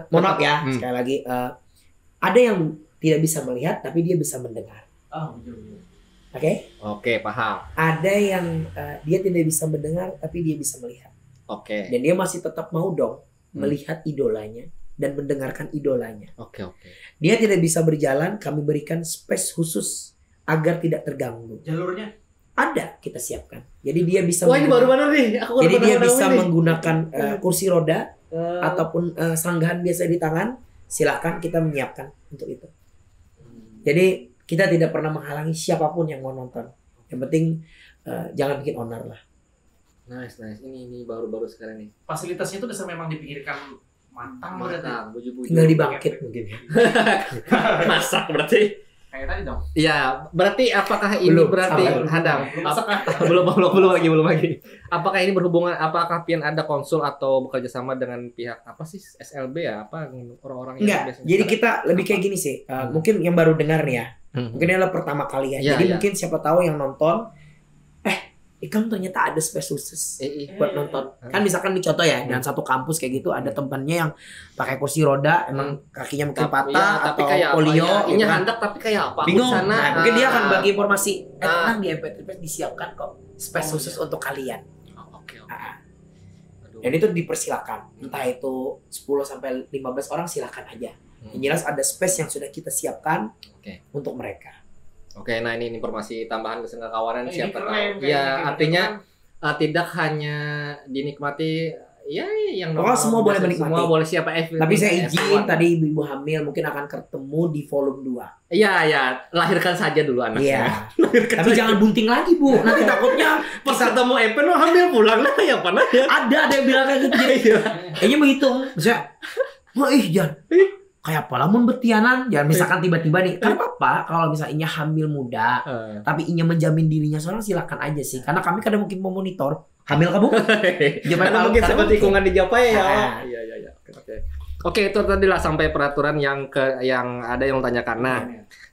mohon maaf ya, sekali lagi, ada yang tidak bisa melihat tapi dia bisa mendengar. Oh, betul. Oke, paham. Ada yang dia tidak bisa mendengar tapi dia bisa melihat. Oke. Dan dia masih tetap mau dong melihat idolanya dan mendengarkan idolanya. Oke. Dia tidak bisa berjalan, kami berikan space khusus agar tidak terganggu. Jalurnya ada kita siapkan. Jadi dia bisa. Wah, ini baru benar nih. Jadi dia bisa menggunakan kursi roda ataupun sanggahan biasa di tangan. Silakan kita menyiapkan untuk itu. Jadi kita tidak pernah menghalangi siapapun yang mau nonton. Yang penting jangan bikin onar lah. Nice. Ini baru sekarang nih. fasilitasnya itu udah memang dipikirkan matang berarti. Buju-buju. Tinggal dibangkit mungkin ya. Masak berarti. Kayak tadi dong. Ya, berarti apakah ini Belum, berarti sabar. hadang? Belum lagi. Apakah ini berhubungan? Apakah pian ada konsul atau bekerja sama dengan pihak apa sih SLB ya? Apa orang-orang yang Enggak. biasanya? Jadi kita lebih kayak gini sih. Mungkin yang baru dengar nih ya. Mungkin ini adalah pertama kali ya. Iya, Jadi iya. mungkin siapa tahu yang nonton, Ikam ternyata ada space khusus buat nonton. Kan misalkan di contoh ya, dengan satu kampus kayak gitu ada temannya yang pakai kursi roda, emang kakinya mungkin patah tapi atau kayak polio. apa ya? Ini gitu kan. handak tapi kayak apa? Aku Bingung. di sana, Nah, mungkin dia akan bagi informasi. Tenang di MP3 disiapkan kok space khusus untuk kalian. Oke. Ah. Aduh. Dan itu dipersilakan. Entah itu 10 sampai 15 orang silakan aja. Yang jelas ada space yang sudah kita siapkan untuk mereka. Oke, nah ini informasi tambahan kesengkawanan Ini siapa keren, tahu. Ya, kayak artinya gitu tidak hanya dinikmati ya yang Pokoknya semua boleh menikmati. Semua boleh siapa Tapi saya izin tadi ibu-ibu hamil mungkin akan ketemu di volume 2. Iya, lahirkan saja dulu anaknya. Iya. Tapi jangan bunting lagi, Bu. Nanti takutnya Pas ketemu Epen lo hamil pulang lah ya panas ya. ada yang bilang kayak gitu. Jadi kayaknya menghitung. Misalnya, wah Jan, kayak apa lamun betianan. Jangan misalkan tiba-tiba nih. Kan apa kalau misalnya hamil muda, tapi inya menjamin dirinya seorang silakan aja sih. Karena kami kadang mungkin memonitor. Hamil kamu? Karena mungkin seperti tikungan di Japai ya. Ah. Iya. Oke, itu tadi lah sampai peraturan yang ada yang tanyakan. Nah,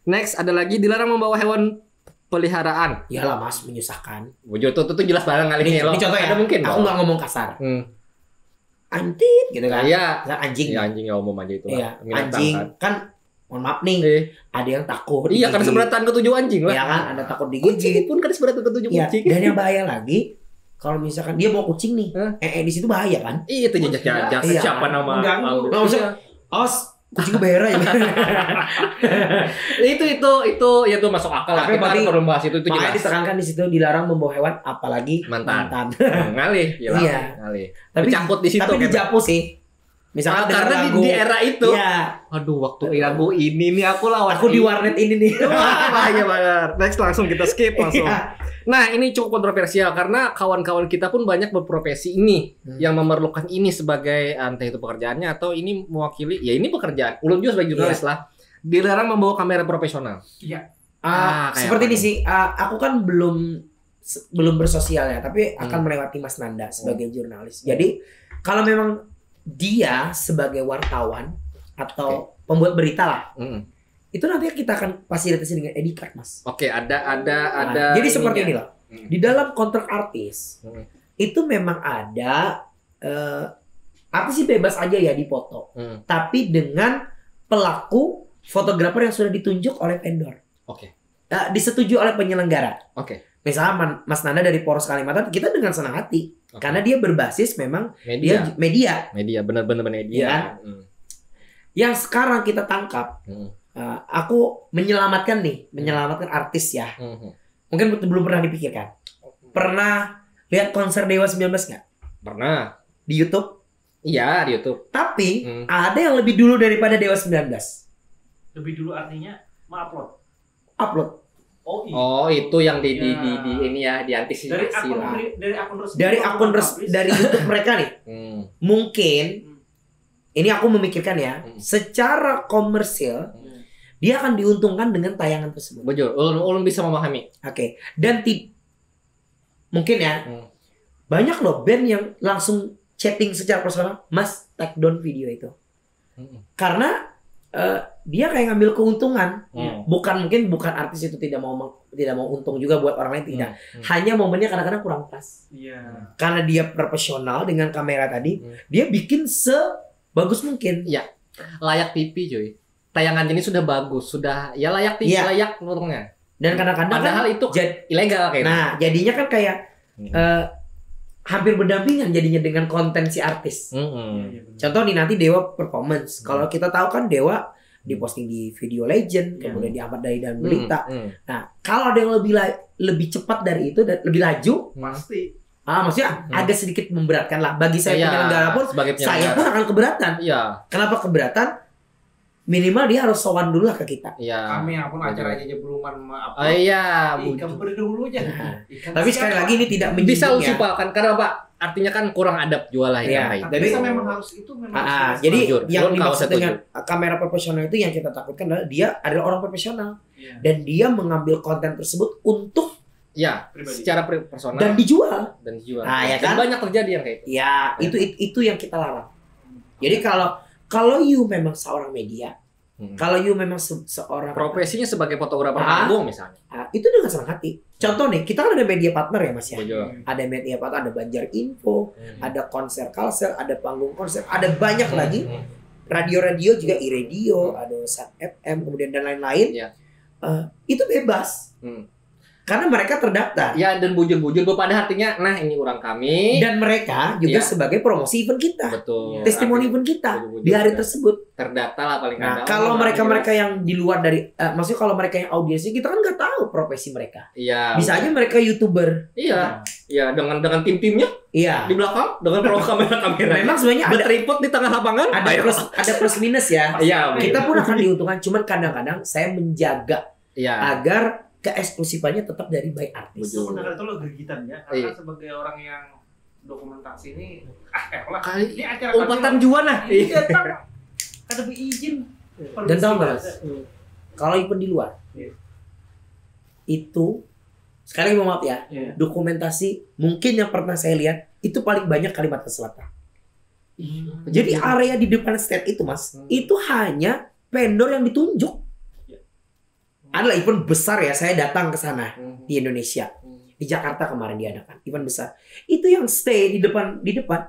next ada lagi dilarang membawa hewan peliharaan. Iyalah Mas, menyusahkan. Wujud tuh jelas barang kali ini. Ini contoh ya. Ada mungkin. Aku nggak ngomong kasar. Antit gitu kan. Iya. Misalnya anjing. Iya, anjing ya umum aja itu. Iya, anjing kan mohon maaf nih. Ada yang takut. Iya, kan digigit. seberatan ketujuh anjing lah. Iya kan, ada takut Kucing digigit. pun kan seberatan ketujuh Iya, kucing. dan yang bahaya lagi kalau misalkan dia bawa kucing nih, di situ bahaya kan? Iya, itu jejak Iya, siapa nama? mengganggu. Nggak usah. kucing behera ya. itu ya tuh masuk akal lah. Tapi Kita berarti- perlu bahas itu Makanya jelas. ditekankan di situ dilarang membawa hewan apalagi Mantan. mantan. Ngalih, ya Iya. Ngalih. Tapi Bercampur di situ Tapi kan. dijapu sih. Misalkan dengar Karena lagu. di era itu. Iya. Aduh, waktu lagu ini nih aku lawan. Aku di warnet ini nih. Wah, bahaya banget. Next langsung kita skip langsung. Iya. Nah, ini cukup kontroversial karena kawan-kawan kita pun banyak berprofesi ini yang memerlukan ini sebagai entah itu pekerjaannya atau ini mewakili ya ini pekerjaan. Ulun juga sebagai jurnalis lah. Dilarang membawa kamera profesional. Iya. Kayak Seperti apa ini nih? sih. Aku kan belum bersosial ya, tapi akan melewati Mas Nanda sebagai jurnalis. Jadi kalau memang dia sebagai wartawan atau pembuat berita lah, itu nanti kita akan fasilitasi dengan ID card, Mas. Oke, ada. Jadi seperti ininya. inilah. Di dalam kontrak artis itu memang ada artis sih bebas aja ya dipoto, tapi dengan pelaku fotografer yang sudah ditunjuk oleh vendor. Oke. Disetujui oleh penyelenggara. Oke. Misalnya Mas Nanda dari Poros Kalimantan, kita dengan senang hati Oke. karena dia berbasis memang Media. dia media. Bener-bener media. Iya kan? Yang sekarang kita tangkap. Aku menyelamatkan artis ya. Mungkin belum pernah dipikirkan. Pernah lihat konser Dewa 19 nggak? Pernah. Di YouTube? Iya, di YouTube. Tapi ada yang lebih dulu daripada Dewa 19. Lebih dulu artinya upload. Upload. Oh iya. Oh, itu yang di Ya. ini ya, diantisipasi lah. dari akun resmi. Dari YouTube mereka nih. Mungkin ini aku memikirkan ya, secara komersil dia akan diuntungkan dengan tayangan tersebut. Betul. Ulun bisa memahami. Oke. Dan mungkin ya banyak loh band yang langsung chatting secara personal, Mas take down video itu. Karena dia kayak ngambil keuntungan. Bukan artis itu tidak mau untung juga buat orang lain, tidak. Hanya momennya kadang-kadang kurang pas. Iya. Karena dia profesional dengan kamera tadi, dia bikin sebagus mungkin. Layak TV, cuy. Tayangan ini sudah bagus, sudah ya layak TV, Iya. layak nontonnya. Dan kadang-kadang Padahal itu ilegal kayaknya. nah, jadinya kan kayak hampir berdampingan jadinya dengan konten si artis. Contoh nih nanti Dewa performance. Kalau kita tahu kan Dewa diposting di Video Legend, kemudian diangkat dari dalam berita. Nah, kalau ada yang lebih cepat dari itu dan lebih laju, Pasti. maksudnya agak sedikit memberatkan lah. Bagi saya Iya, penyelenggara pun, sebagai saya penyelenggara. pun akan keberatan. Iya. Kenapa keberatan? Minimal dia harus sowan dulu lah ke kita. Iya. Kami yang pun Betul. acara aja beluman maaf. Oh iya, Ikan berdahulu aja. Tapi sekali lagi ini tidak bisa menyinggung ya. usipakan karena Pak, artinya kan kurang adab jual lah Iya. ikan Tapi Jadi- memang harus itu memang. harus Jadi Jujur. yang Kalau dimaksud saya dengan kamera profesional itu yang kita takutkan adalah dia adalah orang profesional Iya. dan dia mengambil konten tersebut untuk ya, Pribadi. secara personal dan dijual. dan dijual. Ya Dan kan? banyak terjadi yang kayak itu. Ya, itu yang kita larang. Jadi kalau you memang seorang media, kalau you memang seorang Profesinya sebagai fotografer Ah. panggung misalnya. itu dengan senang hati. Contoh nih, kita kan ada media partner ya Mas ya. Betul. Ada media partner, ada Banjar Info, ada konser Kalsel, ada panggung konser, ada banyak lagi. Radio-radio juga iRadio, ada Sat FM, kemudian dan lain-lain. Iya. Itu bebas. Karena mereka terdaftar. Ya, dan bujur-bujur pada artinya nah ini orang kami. Dan mereka juga Iya. sebagai promosi event kita. Betul. Testimoni Artinya event kita bujur-bujur di hari juga. tersebut. Terdata lah paling Nah, ada. kalau Orang mereka-mereka jelas. yang di luar dari, maksudnya kalau mereka yang audiensnya kita kan nggak tahu profesi mereka. Iya. Bisa aja mereka YouTuber. Iya. Iya, dengan tim-timnya Iya. di belakang dengan pro kamera-kamera. Memang sebenarnya ada bertripod di tengah lapangan. ada plus minus ya. Iya, Kita pun akan diuntungkan, cuman kadang-kadang saya menjaga Iya. agar keeksklusifannya tetap dari by artis. Itu benar itu lo gergitan ya. Iya. Karena sebagai orang yang dokumentasi ini lah. Kali Ini acara umpatan juan lah. Iya, datang. Ada izin. Dan tahu nggak Mas? Kalau event di luar, Iya. itu sekali mau maaf ya, Iya. dokumentasi mungkin yang pernah saya lihat itu paling banyak Kalimantan Selatan. Jadi area di depan stand itu Mas, itu hanya vendor yang ditunjuk. Adalah event besar ya, saya datang ke sana di Indonesia. Di Jakarta kemarin diadakan event besar. Itu yang stay di depan,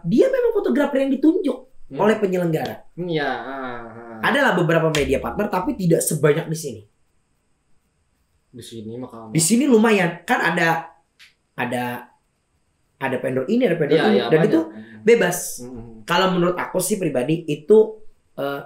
dia memang fotografer yang ditunjuk oleh penyelenggara. Iya. Adalah beberapa media partner tapi tidak sebanyak di sini. Di sini maka Di sini lumayan, kan ada vendor ini, ada vendor ini, dan itu bebas. Kalau menurut aku sih pribadi itu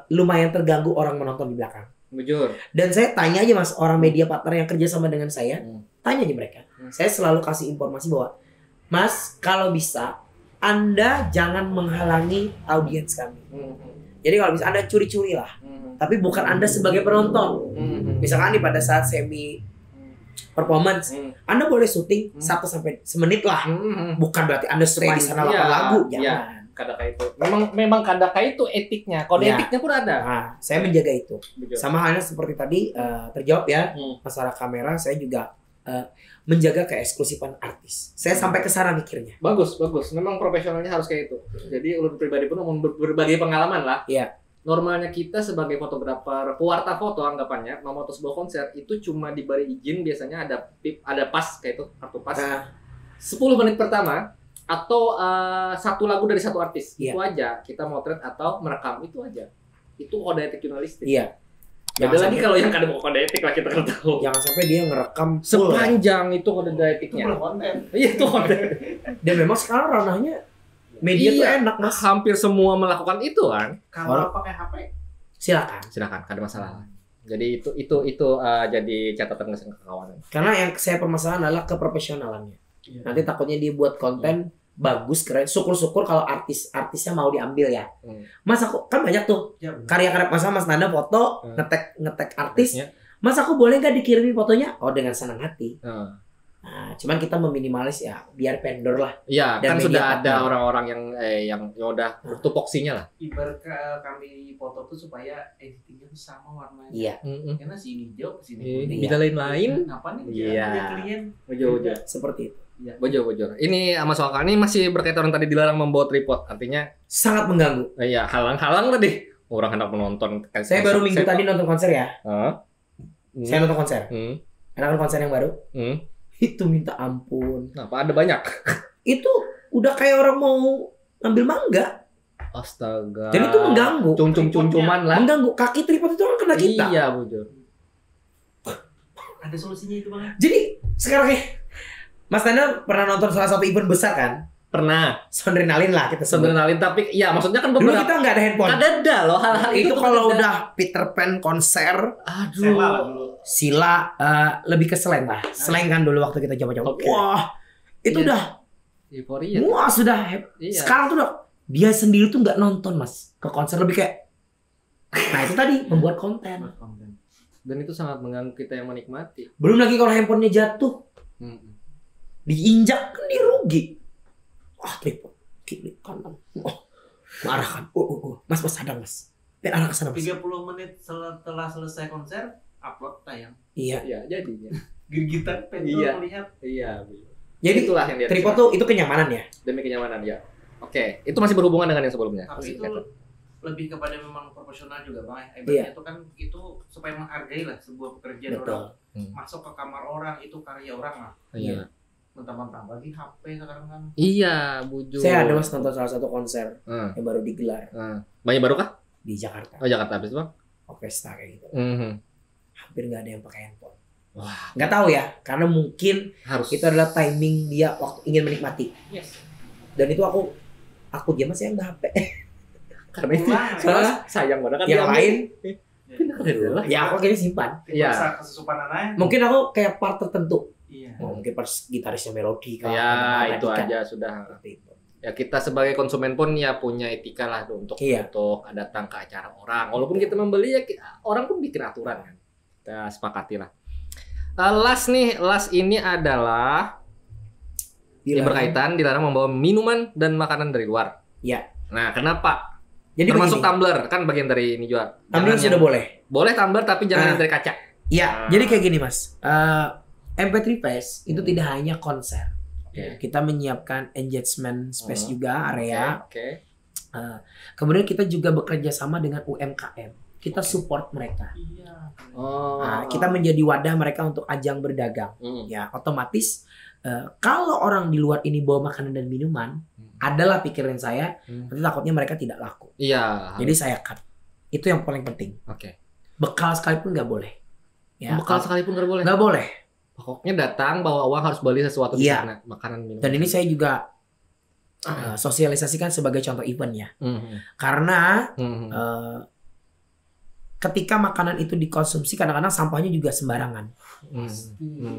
lumayan terganggu orang menonton di belakang. Jujur. Dan saya tanya aja mas, orang media partner yang kerja sama dengan saya, tanya aja mereka. Saya selalu kasih informasi bahwa, mas kalau bisa Anda jangan menghalangi audiens kami. Jadi kalau bisa Anda curi-curi lah, tapi bukan Anda sebagai penonton. Misalkan nih pada saat semi performance, Anda boleh syuting 1 sampai semenit lah. Bukan berarti Anda stay di sana 8 lagu, jangan. Kadaka itu. Memang kadaka itu etiknya. Kode etiknya pun ada. Nah, saya menjaga itu. Betul. Sama halnya seperti tadi terjawab ya, masalah kamera, saya juga menjaga keeksklusifan artis. Saya sampai ke sana mikirnya. Bagus. Memang profesionalnya harus kayak itu. Jadi ulun pribadi pun mau berbagi pengalaman lah. Iya. Normalnya kita sebagai fotografer, pewarta foto anggapannya, mau foto sebuah konser itu cuma diberi izin biasanya ada pas kayak itu, kartu pas. 10 menit pertama atau 1 lagu dari 1 artis. Itu aja. Kita motret atau merekam itu aja. Itu kode etik jurnalistik. Iya. Beda lagi kalau yang kada mau kode etik lah kita kan tahu. Jangan sampai dia ngerekam sepanjang itu kode etiknya. Itu konten. Iya itu konten. Dan memang sekarang ranahnya media tuh enak mas. Hampir semua melakukan itu kan. Kalau pakai HP silakan, kada masalah. Jadi itu jadi catatan ke kawan. Karena yang saya permasalahan adalah keprofesionalannya. Nanti takutnya dia buat konten bagus, keren. Syukur-syukur kalau artisnya mau diambil ya. Mas aku kan banyak tuh karya-karya Mas Nanda foto ngetek artis. Mas aku boleh nggak dikirimi fotonya? Oh dengan senang hati. Nah, cuman kita meminimalis ya biar vendor lah. Iya, kan sudah ada orang-orang yang udah tupoksinya lah. Ibarat kami foto tuh supaya editingnya tuh sama warnanya. Iya. Karena sini hijau, sini kuning. Beda lain-lain. Apa nih? Iya. Klien. Bojor. Seperti itu. Bojor. Ini Mas Waka ini masih berkaitan tadi dilarang membawa tripod. Artinya sangat mengganggu. Iya, halang-halang tadi. Orang hendak menonton. Saya baru minggu tadi nonton konser ya. Saya nonton konser. Ada kan konser yang baru. Itu minta ampun. Kenapa ada banyak? Itu udah kayak orang mau ngambil mangga. Astaga. Jadi itu mengganggu. Cum-cuman lah. Mengganggu. Kaki tripod itu kan kena kita. Iya, Bujur. Ada solusinya itu bang. Jadi sekarang Mas Nanda pernah nonton salah satu event besar kan? Pernah. Soundrenalin lah kita Soundrenalin tapi ya maksudnya kan beberapa. Dulu kita nggak ada handphone. Ada loh hal-hal itu kalau udah Peter Pan konser. Aduh. Sila lebih ke Slang lah. Slang kan dulu waktu kita coba-coba. Okay. Wah, itu udah euforia. Wah, sudah. Iya. Sekarang tuh udah dia sendiri tuh nggak nonton mas ke konser, lebih kayak. Nah itu tadi membuat konten. Dan itu sangat mengganggu kita yang menikmati. Belum lagi kalau handphonenya jatuh, diinjak kan dia rugi. Wah tripod kiri kanan. Marah kan. Mas sadar mas. Biar arah kesana mas. 30 menit setelah selesai konser. Upload tayang. Iya jadinya. Gigitan pendul melihat. Iya. Jadi itulah yang dia tripod tuh itu kenyamanan ya. Demi kenyamanan ya. Oke, itu masih berhubungan dengan yang sebelumnya. Tapi itu lebih kepada memang profesional juga bang. Ibaratnya itu kan itu supaya menghargai lah sebuah pekerjaan orang. Masuk ke kamar orang itu karya orang lah. Iya. Mentang-mentang lagi HP sekarang kan. Iya, Bujur. Saya ada mas nonton salah satu konser yang baru digelar. Banyak baru kah? Di Jakarta. Oh Jakarta habis bang? Orkestra kayak gitu. Hampir nggak ada yang pakai handphone. Wah, nggak tahu ya, karena mungkin itu adalah timing dia waktu ingin menikmati. Yes. Dan itu aku dia masih yang HP. Karena itu sayang banget kan. Yang lain, ya aku akhirnya simpan. Iya. Kesusupan anaknya. Mungkin aku kayak part tertentu. Iya. Mungkin pas gitarisnya melodi. Ya itu aja sudah. Ya kita sebagai konsumen pun ya punya etika lah untuk datang ke acara orang. Walaupun kita membeli ya orang pun bikin aturan kan. Kita sepakati lah. Last ini adalah berkaitan dilarang membawa minuman dan makanan dari luar. Iya. Nah, kenapa? Jadi termasuk tumbler kan bagian dari ini juga. Tumbler sudah boleh. Boleh tumbler tapi jangan yang dari kaca. Iya. Jadi kayak gini mas. MP3 Fest itu tidak hanya konser. Kita menyiapkan engagement space juga area. Kemudian kita juga bekerja sama dengan UMKM. Kita support mereka. Kita menjadi wadah mereka untuk ajang berdagang. Ya, otomatis kalau orang di luar ini bawa makanan dan minuman, adalah pikiran saya, nanti takutnya mereka tidak laku. Iya. Jadi saya cut. Itu yang paling penting. Bekal sekalipun nggak boleh. Ya, bekal sekalipun nggak boleh. Nggak boleh. Pokoknya datang bawa uang harus beli sesuatu di sana, makanan minuman. Dan ini saya juga sosialisasikan sebagai contoh event ya. Karena ketika makanan itu dikonsumsi kadang-kadang sampahnya juga sembarangan.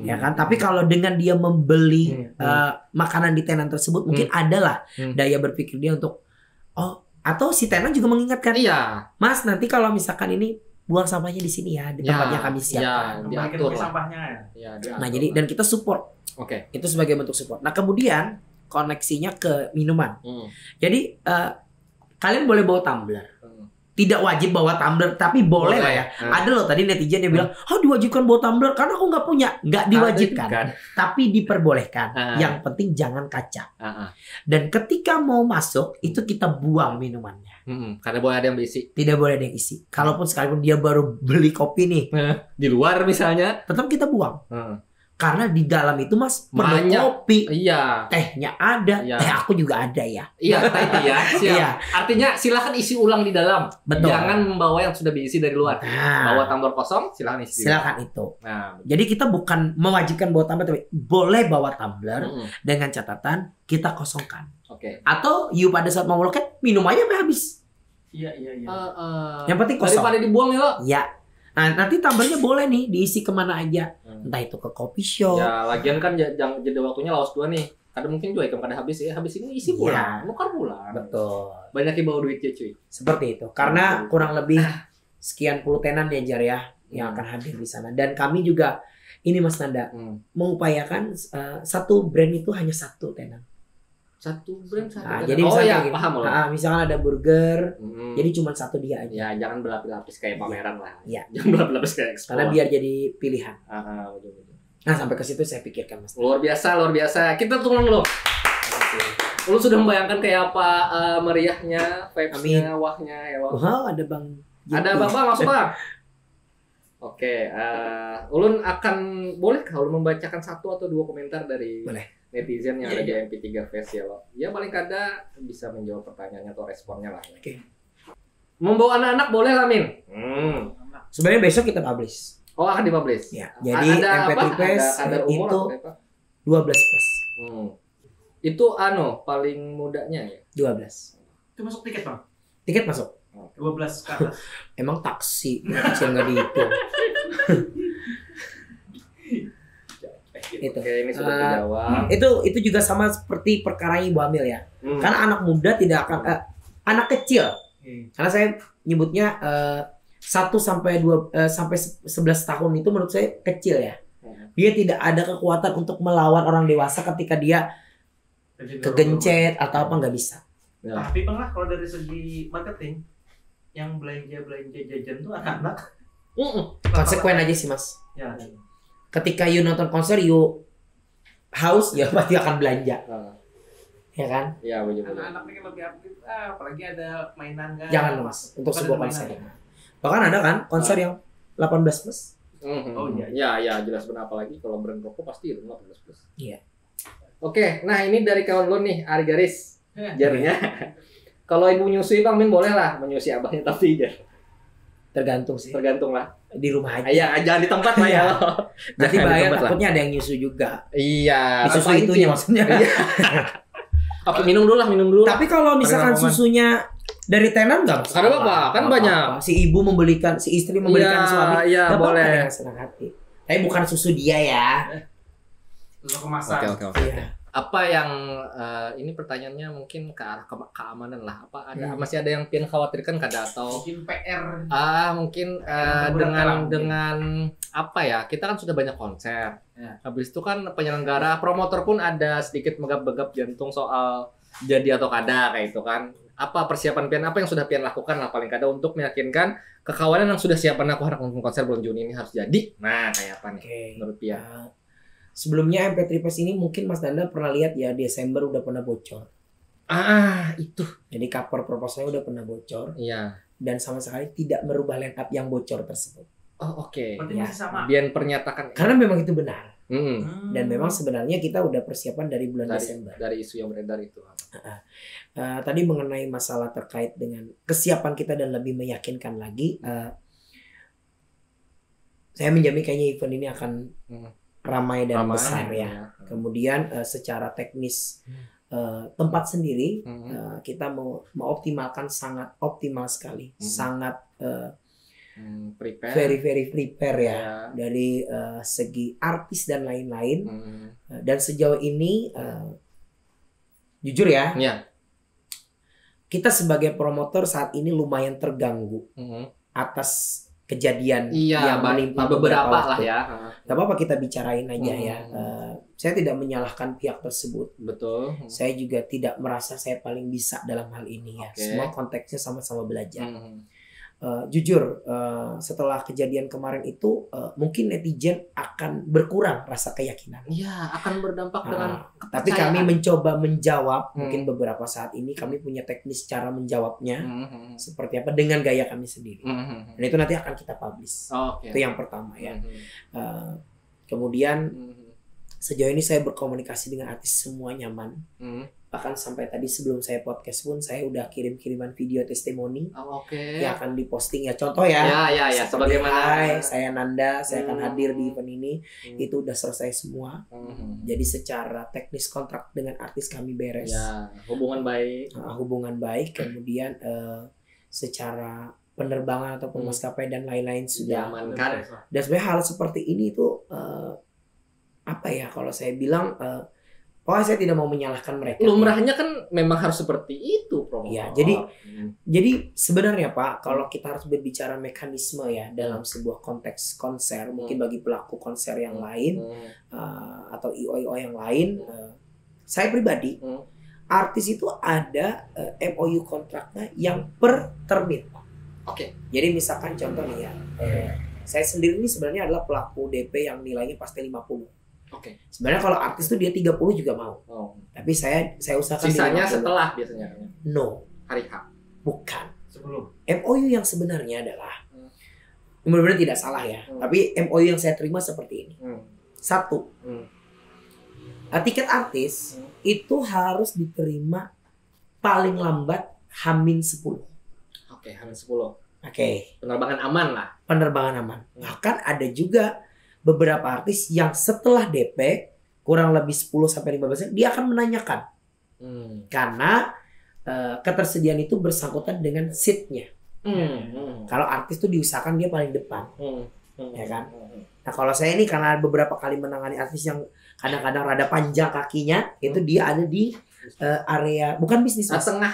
Ya kan? Tapi kalau dengan dia membeli makanan di tenan tersebut mungkin adalah daya berpikir dia untuk atau si tenan juga mengingatkan. Iya. Mas, nanti kalau misalkan ini buang sampahnya di sini ya, di tempatnya kami siapkan. Diatur sampahnya ya. Nah, jadi dan kita support. Oke. Itu sebagai bentuk support. Nah, kemudian koneksinya ke minuman. Jadi kalian boleh bawa tumbler. Tidak wajib bawa tumbler, tapi boleh lah ya. Ada loh tadi netizen yang bilang, diwajibkan bawa tumbler karena aku nggak punya. Nggak diwajibkan, tapi diperbolehkan. Yang penting jangan kaca. Dan ketika mau masuk, itu kita buang minumannya. Karena boleh ada yang berisi. Tidak boleh ada yang isi. Kalaupun sekalipun dia baru beli kopi nih, di luar misalnya, tetap kita buang. Karena di dalam itu Mas perlu kopi, tehnya ada, teh aku juga ada ya. Iya, teh itu ya. Iya. Artinya silakan isi ulang di dalam. Betul. Jangan membawa yang sudah diisi dari luar. Bawa tumbler kosong, silakan isi. Silakan itu. Jadi kita bukan mewajibkan bawa tumbler, tapi boleh bawa tumbler dengan catatan kita kosongkan. Oke. Atau pada saat mau loket minum aja sampai habis. Iya. Yang penting kosong. Daripada dibuang ya lo. Iya. Nah, nanti tumblernya boleh nih diisi kemana aja. Entah itu ke coffee shop. Ya, lagian kan jeda waktunya laos 2 nih. Kadang mungkin juga ikan pada habis ini isi pulang. Nukar pulang. Betul. Banyak yang bawa duit ya cuy. Seperti itu. Karena kurang lebih sekian puluh tenan ya Jar ya yang akan hadir di sana. Dan kami juga ini Mas Nanda mengupayakan satu brand itu hanya satu tenan. Satu brand satu. Nah, jadi misalnya paham loh. Misalkan ada burger, jadi cuma satu dia aja. Ya, jangan berlapis-lapis kayak pameran lah. Iya. Jangan berlapis-lapis kayak ekspor. Karena biar jadi pilihan. Betul. Nah, sampai ke situ saya pikirkan Mas. Luar biasa. Kita tunggu lo. Lu sudah membayangkan kayak apa meriahnya, vibes-nya, wahnya ya, Bang. Wow, ada Bang. Ada Bang, masuk Bang. Oke, Ulun boleh Ulun membacakan 1 atau 2 komentar dari netizen yang ada di MP3 Fest ya lo. Ya paling kada bisa menjawab pertanyaannya atau responnya lah. Oke. Membawa anak-anak boleh lah Min. Sebenarnya besok kita publish. Oh, akan dipublish. Ya. Jadi MP3 Fest itu 12 plus. Itu paling mudanya ya. 12. Itu masuk tiket Bang? Tiket masuk. 12 ke atas. Emang taksi kecil nggak dihitung. Itu. Oke, ini sudah dijawab. Itu juga sama seperti perkara Ibu Amil ya. Karena anak muda tidak akan anak kecil. Karena saya nyebutnya 1 sampai 11 tahun itu menurut saya kecil ya. Dia tidak ada kekuatan untuk melawan orang dewasa ketika dia kegencet atau apa, nggak bisa. Tapi Bang lah kalau dari segi marketing yang belanja jajan tuh anak-anak konsekuen aja sih Mas. Ya. Ketika you nonton konser you haus ya pasti akan belanja. Ya kan? Iya, betul. Anak-anak ini lebih aktif, apalagi ada mainan kan. Jangan Mas, untuk sebuah konser. Bahkan ada kan konser yang 18 plus. Oh iya. Ya, jelas benar, apalagi kalau brand rokok pasti itu 18 plus. Iya. Oke, nah ini dari kawan lo nih, Ari Garis. Jarnya. Kalau ibu nyusui Bang Min boleh lah menyusui abahnya, tapi jar. Tergantung sih. Tergantung lah. Di rumah aja. Iya, jangan di tempat lah ya. Nanti bahaya, takutnya ada yang nyusu juga. Iya. Susu itunya maksudnya. Oke, minum dulu. Tapi kalau misalkan susunya dari tenan nggak masalah. Karena apa? Kan banyak. Si ibu membelikan, si istri membelikan suami. Iya, boleh. Dengan senang hati. Tapi bukan susu dia ya. Susu kemasan. Oke. Apa yang ini pertanyaannya mungkin ke arah keamanan lah. Apa ada masih ada yang pian khawatirkan kada atau mungkin PR? Mungkin dengan apa ya? Kita kan sudah banyak konser. Ya. Habis itu kan penyelenggara, promotor pun ada sedikit megap-megap jantung soal jadi atau kada kayak itu kan. Apa persiapan pian, apa yang sudah pian lakukan lah paling kada untuk meyakinkan ke kawanan yang sudah siapan aku harap nonton konser bulan Juni ini harus jadi. Nah, kayak apa nih menurut pian? Sebelumnya MP3 Fest ini mungkin Mas Danda pernah lihat ya, Desember udah pernah bocor. Itu. Jadi cover proposalnya udah pernah bocor. Iya. Dan sama sekali tidak merubah line up yang bocor tersebut. Oh, oke. Berarti masih sama. Biar pernyatakan. Karena memang itu benar. Dan memang sebenarnya kita udah persiapan dari bulan Desember. Dari isu yang beredar itu. Tadi mengenai masalah terkait dengan kesiapan kita dan lebih meyakinkan lagi. Saya menjamin kayaknya event ini akan ramai dan besar ya. Kemudian secara teknis tempat sendiri kita mau optimalkan sangat optimal sekali, sangat very prepare ya dari segi artis dan lain-lain. Dan sejauh ini jujur ya, kita sebagai promotor saat ini lumayan terganggu atas kejadian yang menimpa beberapa lah ya. Gak apa-apa, kita bicarain aja ya. Saya tidak menyalahkan pihak tersebut. Betul. Saya juga tidak merasa saya paling bisa dalam hal ini ya. Semua konteksnya sama-sama belajar. Jujur, setelah kejadian kemarin itu mungkin netizen akan berkurang rasa keyakinan. Iya, akan berdampak dengan tapi kami mencoba menjawab. Mungkin beberapa saat ini kami punya teknis cara menjawabnya seperti apa dengan gaya kami sendiri. Dan itu nanti akan kita publish. Itu yang pertama ya. Kemudian sejauh ini saya berkomunikasi dengan artis semua nyaman. Bahkan sampai tadi sebelum saya podcast pun saya udah kirim-kiriman video testimoni yang akan diposting ya. Contoh ya. Ya. Sebagaimana saya Nanda, saya akan hadir di event ini. Itu udah selesai semua. Jadi secara teknis kontrak dengan artis kami beres. Ya, hubungan baik. Hubungan baik. Kemudian secara penerbangan ataupun maskapai dan lain-lain sudah amankan. Dan sebenarnya hal seperti ini tuh apa ya, kalau saya bilang pokoknya saya tidak mau menyalahkan mereka. Lumrahnya kan memang harus seperti itu, Bro. Ya, jadi sebenarnya Pak, kalau kita harus berbicara mekanisme ya dalam sebuah konteks konser, mungkin bagi pelaku konser yang lain atau IO yang lain, saya pribadi artis itu ada MOU kontraknya yang per termin. Jadi misalkan contoh nih ya, saya sendiri ini sebenarnya adalah pelaku DP yang nilainya pasti 50. Sebenarnya kalau artis tuh dia 30 juga mau. Tapi saya usahakan sisanya setelah biasanya. No. Hari H. Bukan. Sebelum. MOU yang sebenarnya adalah benar-benar tidak salah ya. Tapi MOU yang saya terima seperti ini. Satu. Tiket artis itu harus diterima paling lambat H-10. H-10. Penerbangan aman lah. Penerbangan aman. Bahkan ada juga beberapa artis yang setelah DP kurang lebih 10-15% dia akan menanyakan. Karena ketersediaan itu bersangkutan dengan seatnya. Kalau artis tuh diusahakan dia paling depan. Ya kan? Nah, kalau saya ini karena beberapa kali menangani artis yang kadang-kadang rada panjang kakinya, itu dia ada di area bukan bisnis, tengah.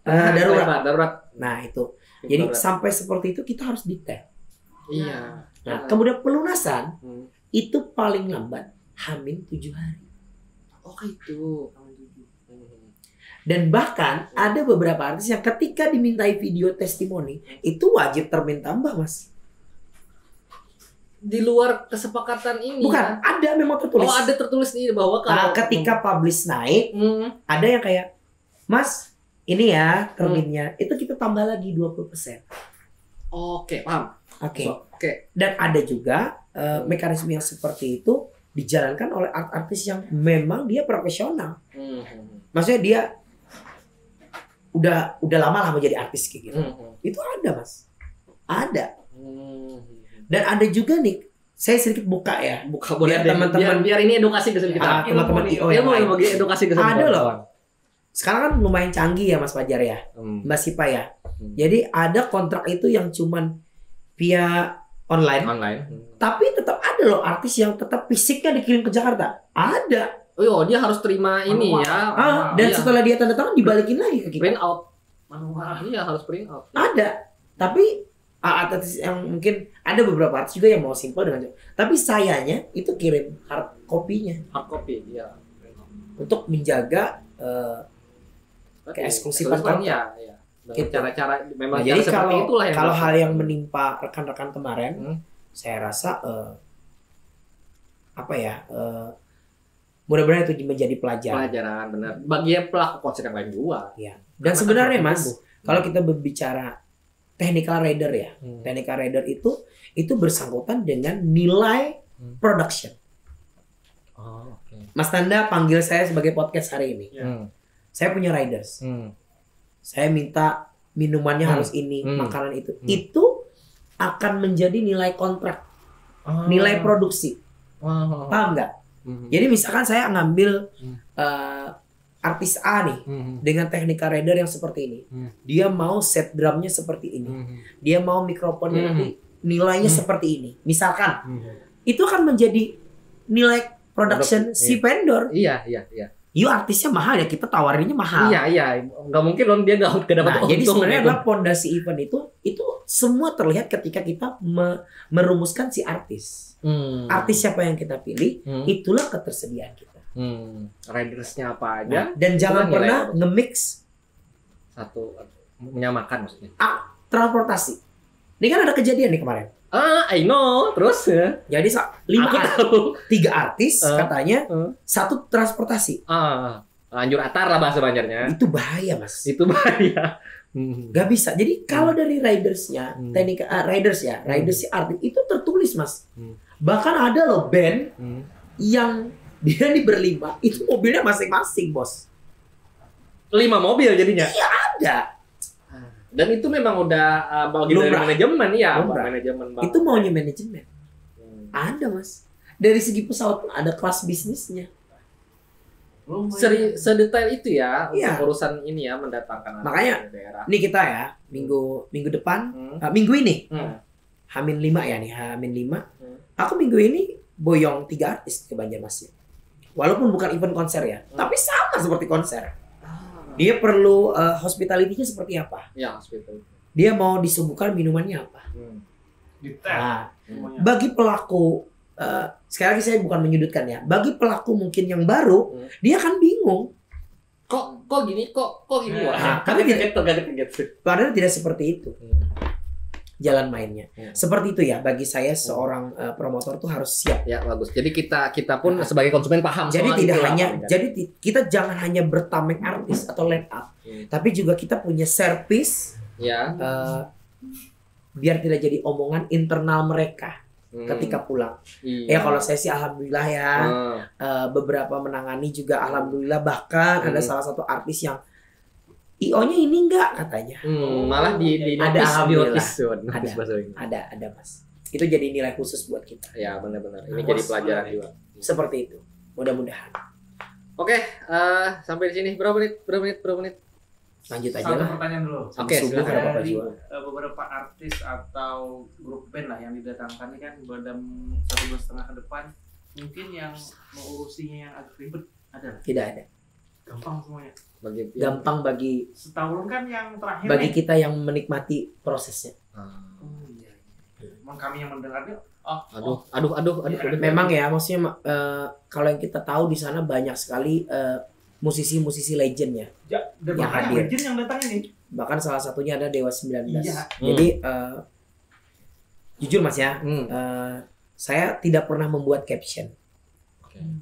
Darurat. Nah, itu. Jadi sampai seperti itu kita harus detail. Iya. Nah, kemudian pelunasan itu paling lambat H-7 hari. Itu. Dan bahkan ada beberapa artis yang ketika dimintai video testimoni itu wajib termin tambah, Mas. Di luar kesepakatan ini. Bukan, ada memang tertulis. Ada tertulis nih bahwa kalau ketika publish naik, ada yang kayak, Mas, ini ya terminnya, itu kita tambah lagi 20%. Paham. Dan ada juga mekanisme yang seperti itu dijalankan oleh artis yang memang dia profesional. Maksudnya dia udah lama lah menjadi artis kayak gitu. Itu ada, Mas. Ada. Dan ada juga nih, saya sedikit buka boleh teman-teman biar ini edukasi ke kita. Teman-teman IO yang lain. Edukasi ke ada loh. Sekarang kan lumayan canggih ya Mas Fajar ya. Mbak Sipa ya. Jadi ada kontrak itu yang cuman via online. Tapi tetap ada loh artis yang tetap fisiknya dikirim ke Jakarta. Ada. Dia harus terima ini ya. Dan setelah dia tanda tangan dibalikin lagi ke kita. Print out. Iya, harus print out. Ada. Tapi artis yang mungkin ada beberapa artis juga yang mau simpel dengan. Tapi sayanya itu kirim hard copy-nya. Hard copy, iya. Untuk menjaga keeksklusifan kontrak. Iya. Cara-cara memang jadi seperti itulah yang kalau hal yang menimpa rekan-rekan kemarin, saya rasa mudah-mudahan itu menjadi pelajaran benar bagi pelaku konser yang lain juga. Ya. Dan sebenarnya Mas, kalau kita berbicara technical rider ya, technical rider itu bersangkutan dengan nilai production. Mas Tanda panggil saya sebagai podcast hari ini. Saya punya riders. Saya minta minumannya harus ini, makanan itu. Itu akan menjadi nilai kontrak, nilai produksi. Paham nggak? Jadi misalkan saya ngambil artis A nih dengan teknika rider yang seperti ini. Dia mau set drumnya seperti ini. Dia mau mikrofonnya nanti nilainya seperti ini. Misalkan itu akan menjadi nilai production si vendor. Iya. You artisnya mahal ya, kita tawarinnya mahal. Iya. Nggak mungkin loh dia nggak dapat untung. Jadi sebenarnya adalah pondasi event itu semua terlihat ketika kita merumuskan si artis. Artis siapa yang kita pilih, itulah ketersediaan kita. Ridersnya apa aja. Dan jangan pernah nge-mix satu, menyamakan maksudnya. Transportasi. Ini kan ada kejadian nih kemarin. I know. Terus ya. Jadi 3 artis katanya, 1 transportasi. Lanjur atar lah bahasa Banjarnya. Itu bahaya, Mas. Itu bahaya. Gak bisa. Jadi kalau dari ridersnya, teknik riders si artis itu tertulis, Mas. Bahkan ada loh band yang dia nih berlima, itu mobilnya masing-masing, Bos. 5 mobil jadinya. Iya, ada. Dan itu memang udah bagian dari manajemen ya, manajemen. Itu maunya manajemen. Ada, Mas. Dari segi pesawat pun ada kelas bisnisnya. Sedetail itu ya, untuk urusan ini ya, mendatangkan makanya daerah. Ini kita ya minggu depan, minggu ini Hamin 5 ya nih, Hamin 5. Aku minggu ini boyong 3 artis ke Banjarmasin. Walaupun bukan event konser ya, tapi sama seperti konser. Dia perlu hospitality-nya seperti apa? Ya, hospitality. Dia mau disuguhkan minumannya apa? Nah, bagi pelaku, sekali lagi saya bukan menyudutkan ya. Bagi pelaku mungkin yang baru, dia akan bingung. Kok gini? Kok gini? Wah, tapi padahal tidak seperti itu. Jalan mainnya. Seperti itu ya, bagi saya seorang promotor tuh harus siap. Ya, bagus. Jadi kita pun sebagai konsumen paham. Jadi kita jangan hanya bertameng artis atau line up, tapi juga kita punya service ya. Biar tidak jadi omongan internal mereka ketika pulang. Ya kalau saya sih alhamdulillah ya, beberapa menangani juga alhamdulillah, bahkan ada salah satu artis yang IO-nya ini enggak katanya. Malah di ada notis ada Mas. Itu jadi nilai khusus buat kita. Ya benar-benar. Ini jadi pelajaran juga. Seperti itu. Mudah-mudahan. Oke, sampai di sini berapa menit? Lanjut aja lah. lah. Satu pertanyaan dulu. Oke, dari beberapa artis atau grup band lah yang didatangkan ini kan dalam 1 bulan setengah ke depan, mungkin yang mengurusinya yang agak ribet ada? Tidak ada. Gampang semuanya. Gampang bagi setahun kan yang terakhir bagi kita yang menikmati prosesnya. Memang kami yang mendengarnya aduh. Memang ya, maksudnya kalau yang kita tahu di sana banyak sekali musisi-musisi legend ya yang hadir. Legend yang datang ini. Bahkan salah satunya ada Dewa 19. Iya. Jadi jujur Mas ya, saya tidak pernah membuat caption.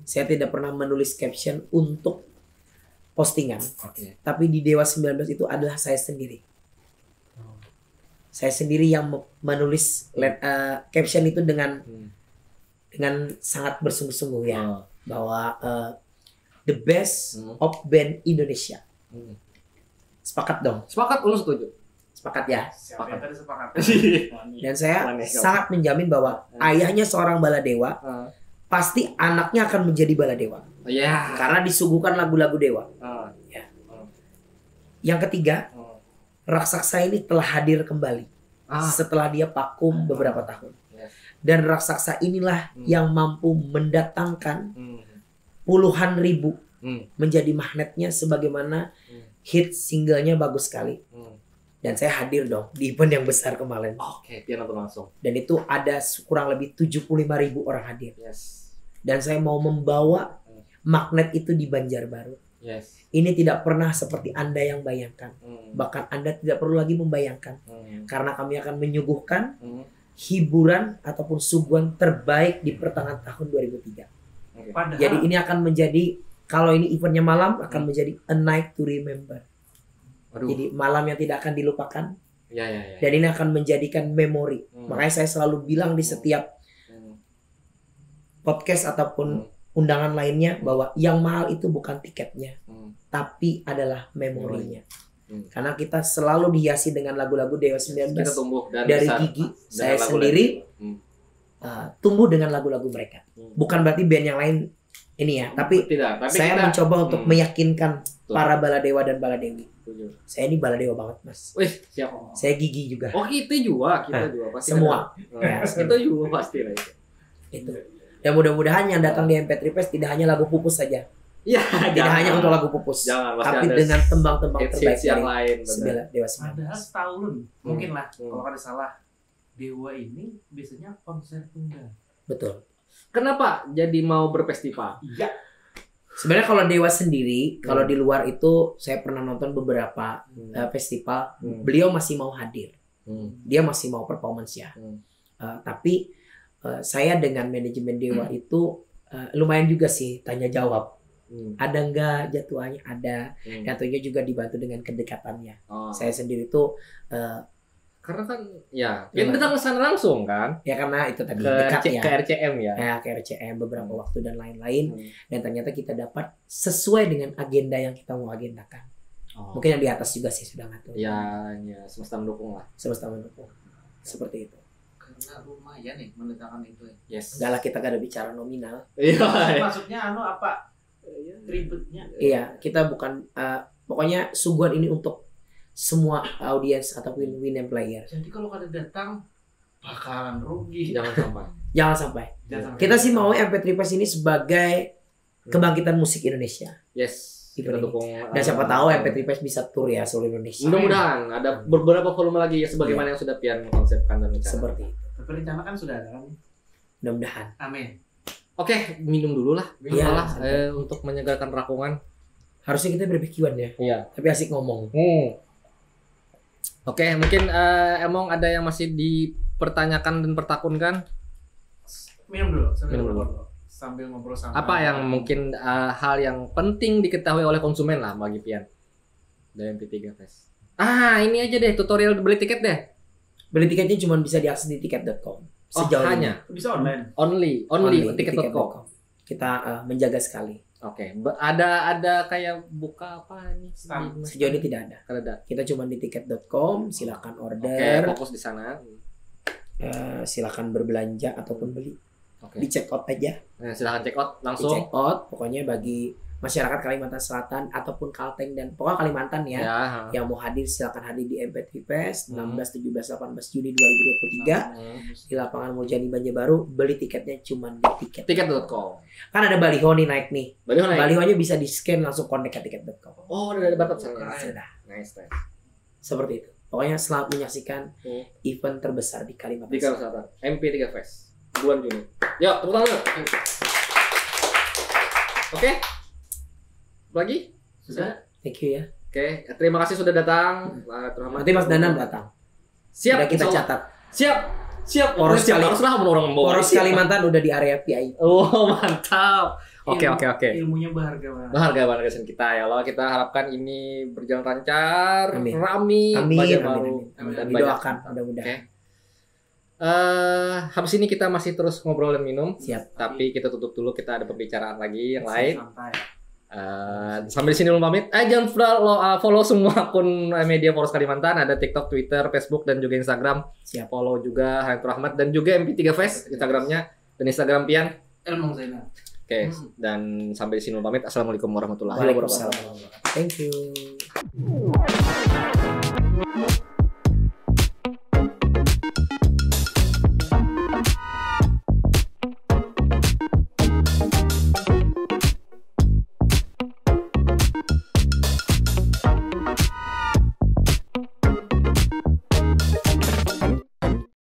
Saya tidak pernah menulis caption untuk postingan. Tapi di Dewa 19 itu adalah saya sendiri. Saya sendiri yang menulis caption itu dengan sangat bersungguh-sungguh ya, bahwa the best of band Indonesia. Sepakat dong? Sepakat, lu setuju? Sepakat ya? Sepakat. Dan saya sangat menjamin bahwa ayahnya seorang baladewa, pasti anaknya akan menjadi baladewa. Karena disuguhkan lagu-lagu dewa. Ya. Yang ketiga, raksasa ini telah hadir kembali setelah dia vakum beberapa tahun. Dan raksasa inilah yang mampu mendatangkan puluhan ribu menjadi magnetnya, sebagaimana hit singlenya bagus sekali. Dan saya hadir dong di event yang besar kemarin. Dia nonton langsung. Dan itu ada kurang lebih 75.000 orang hadir. Dan saya mau membawa magnet itu di Banjarbaru. Ini tidak pernah seperti Anda yang bayangkan. Bahkan Anda tidak perlu lagi membayangkan. Karena kami akan menyuguhkan hiburan ataupun suguhan terbaik di pertengahan tahun 2003. Jadi ini akan menjadi, kalau ini eventnya malam, akan menjadi a night to remember. Jadi malam yang tidak akan dilupakan. Dan ini akan menjadikan memori. Makanya saya selalu bilang di setiap podcast ataupun undangan lainnya, bahwa yang mahal itu bukan tiketnya, tapi adalah memorinya. Karena kita selalu dihiasi dengan lagu-lagu Dewa 19. Kita tumbuh dan dari Gigi, saya sendiri tumbuh dengan lagu-lagu mereka. Bukan berarti band yang lain ini ya. Tapi saya kita mencoba untuk meyakinkan Betul. para baladewa dan baladewi. Setuju. Saya ini baladewa banget, Mas. Wih, siap. Saya gigi juga. Oh, kita juga pasti. Semua. Ya, kita juga pasti lah itu. Itu. Dan mudah-mudahan yang datang di MP3 Fest tidak hanya lagu Pupus saja. Iya, Tidak hanya untuk lagu Pupus. Jangan, pasti tapi ada dengan tembang-tembang terbaik hits yang dari lain. Dewa 19. Padahal setahun mungkin lah Hmm. kalau ada salah. Dewa ini biasanya konser tunggal. Betul. Kenapa jadi mau berfestival? Iya. Sebenarnya kalau Dewa sendiri, kalau di luar itu saya pernah nonton beberapa festival, beliau masih mau hadir. Dia masih mau performance ya. Tapi saya dengan manajemen Dewa itu lumayan juga sih tanya jawab. Ada enggak jadwalnya? Ada. Dan tentunya juga dibantu dengan kedekatannya. Saya sendiri tuh Karena kan ya kita datang ke sana langsung kan ya karena itu tadi ke, dekat ya. ke RCM ya. Ya, ke RCM beberapa waktu dan lain-lain. Dan ternyata kita dapat sesuai dengan agenda yang kita mau agendakan. Mungkin yang di atas juga sih sudah ngatur. Ya semesta mendukung lah. Semesta mendukung. Seperti itu. Karena lumayan nih mendatangkan itu ya. Yes. Enggak lah, kita gak ada bicara nominal. Iya. Maksudnya apa? Ribetnya. Iya, kita bukan pokoknya suguhan ini untuk semua audiens ataupun win and player. Jadi kalau kada datang bakalan rugi. Jangan sampai. Jangan sampai. Kita sih mau MP3 Fest ini sebagai kebangkitan musik Indonesia. Yes. Kita Ini. dukung. Dan siapa tahu MP3 Fest bisa tour ya seluruh Indonesia. Mudah-mudahan ada beberapa volume lagi ya sebagaimana yang sudah Pian konsepkan dan rencana. Seperti itu. Tapi rencana kan sudah ada kan? Mudah-mudahan. Amin. Oke, minum dulu lah. Iya. Malah untuk menyegarkan rakungan. Harusnya kita berbikuan ya. Iya. Tapi asik ngomong. Oke, mungkin emang ada yang masih dipertanyakan dan pertakunkan. Minum dulu. Minum dulu. Sambil ngobrol sama. Apa yang mungkin hal yang penting diketahui oleh konsumen lah bagi Pian dari MP3 Fest? Ini aja deh tutorial beli tiket deh. Beli tiketnya cuma bisa diakses di tiket.com. Sejauh ini. Hanya bisa online. only Di tiket.com. Kita menjaga sekali. Oke, ada kayak buka apa nih? Sejauh ini tidak ada. Ada. Kita cuma di tiket.com, silakan Oke, order, fokus di sana. silakan berbelanja ataupun beli. Oke. Di check out aja. Nah, silahkan check out Di langsung. check out pokoknya bagi masyarakat Kalimantan Selatan ataupun Kalteng dan pokoknya Kalimantan ya. Yang mau hadir silakan hadir di MP3 Fest 16, 17, 18 Juni 2023 di lapangan Mojani Banjarbaru. Beli tiketnya cuma di tiket. Tiket.com. Kan ada baliho nih naik nih. Baliho naik. Balihonya bisa di scan langsung connect ke tiket.com. Oh, udah ada batas sana. Sudah. Nice. Seperti itu. Pokoknya selamat menyaksikan event terbesar di Kalimantan Di Kalimantan Selatan. MP3 Fest bulan Juni. Yuk, tepuk tangan. Oke. Lagi? Sudah. Thank you ya. Oke, terima kasih sudah datang. Nanti Mas Danang datang. Siap. Udah kita insyaallah. catat. Siap. Poros haruslah orang membawa. Poros Kalimantan udah di area VIP. Oh, mantap. Oke. Ilmunya berharga banget. Berharga banget kesan kita ya Allah. Kita harapkan ini berjalan lancar, Amin. rame, Amin. dan banyak. Didoakan mudah-mudahan. Habis ini kita masih terus ngobrol dan minum. Siap. Tapi kita tutup dulu, kita ada pembicaraan lagi yang lain. Santai. Sampai di sini belum pamit. Jangan follow semua akun media Poros Kalimantan, ada TikTok, Twitter, Facebook dan juga Instagram. Siap. Follow juga Hayatur Rahmat dan juga MP3 Fest Instagramnya dan Instagram Pian. Elmong Zainal. Oke, dan sampai di sini belum pamit. Assalamualaikum warahmatullahi wabarakatuh. Waalaikumsalam. Thank you.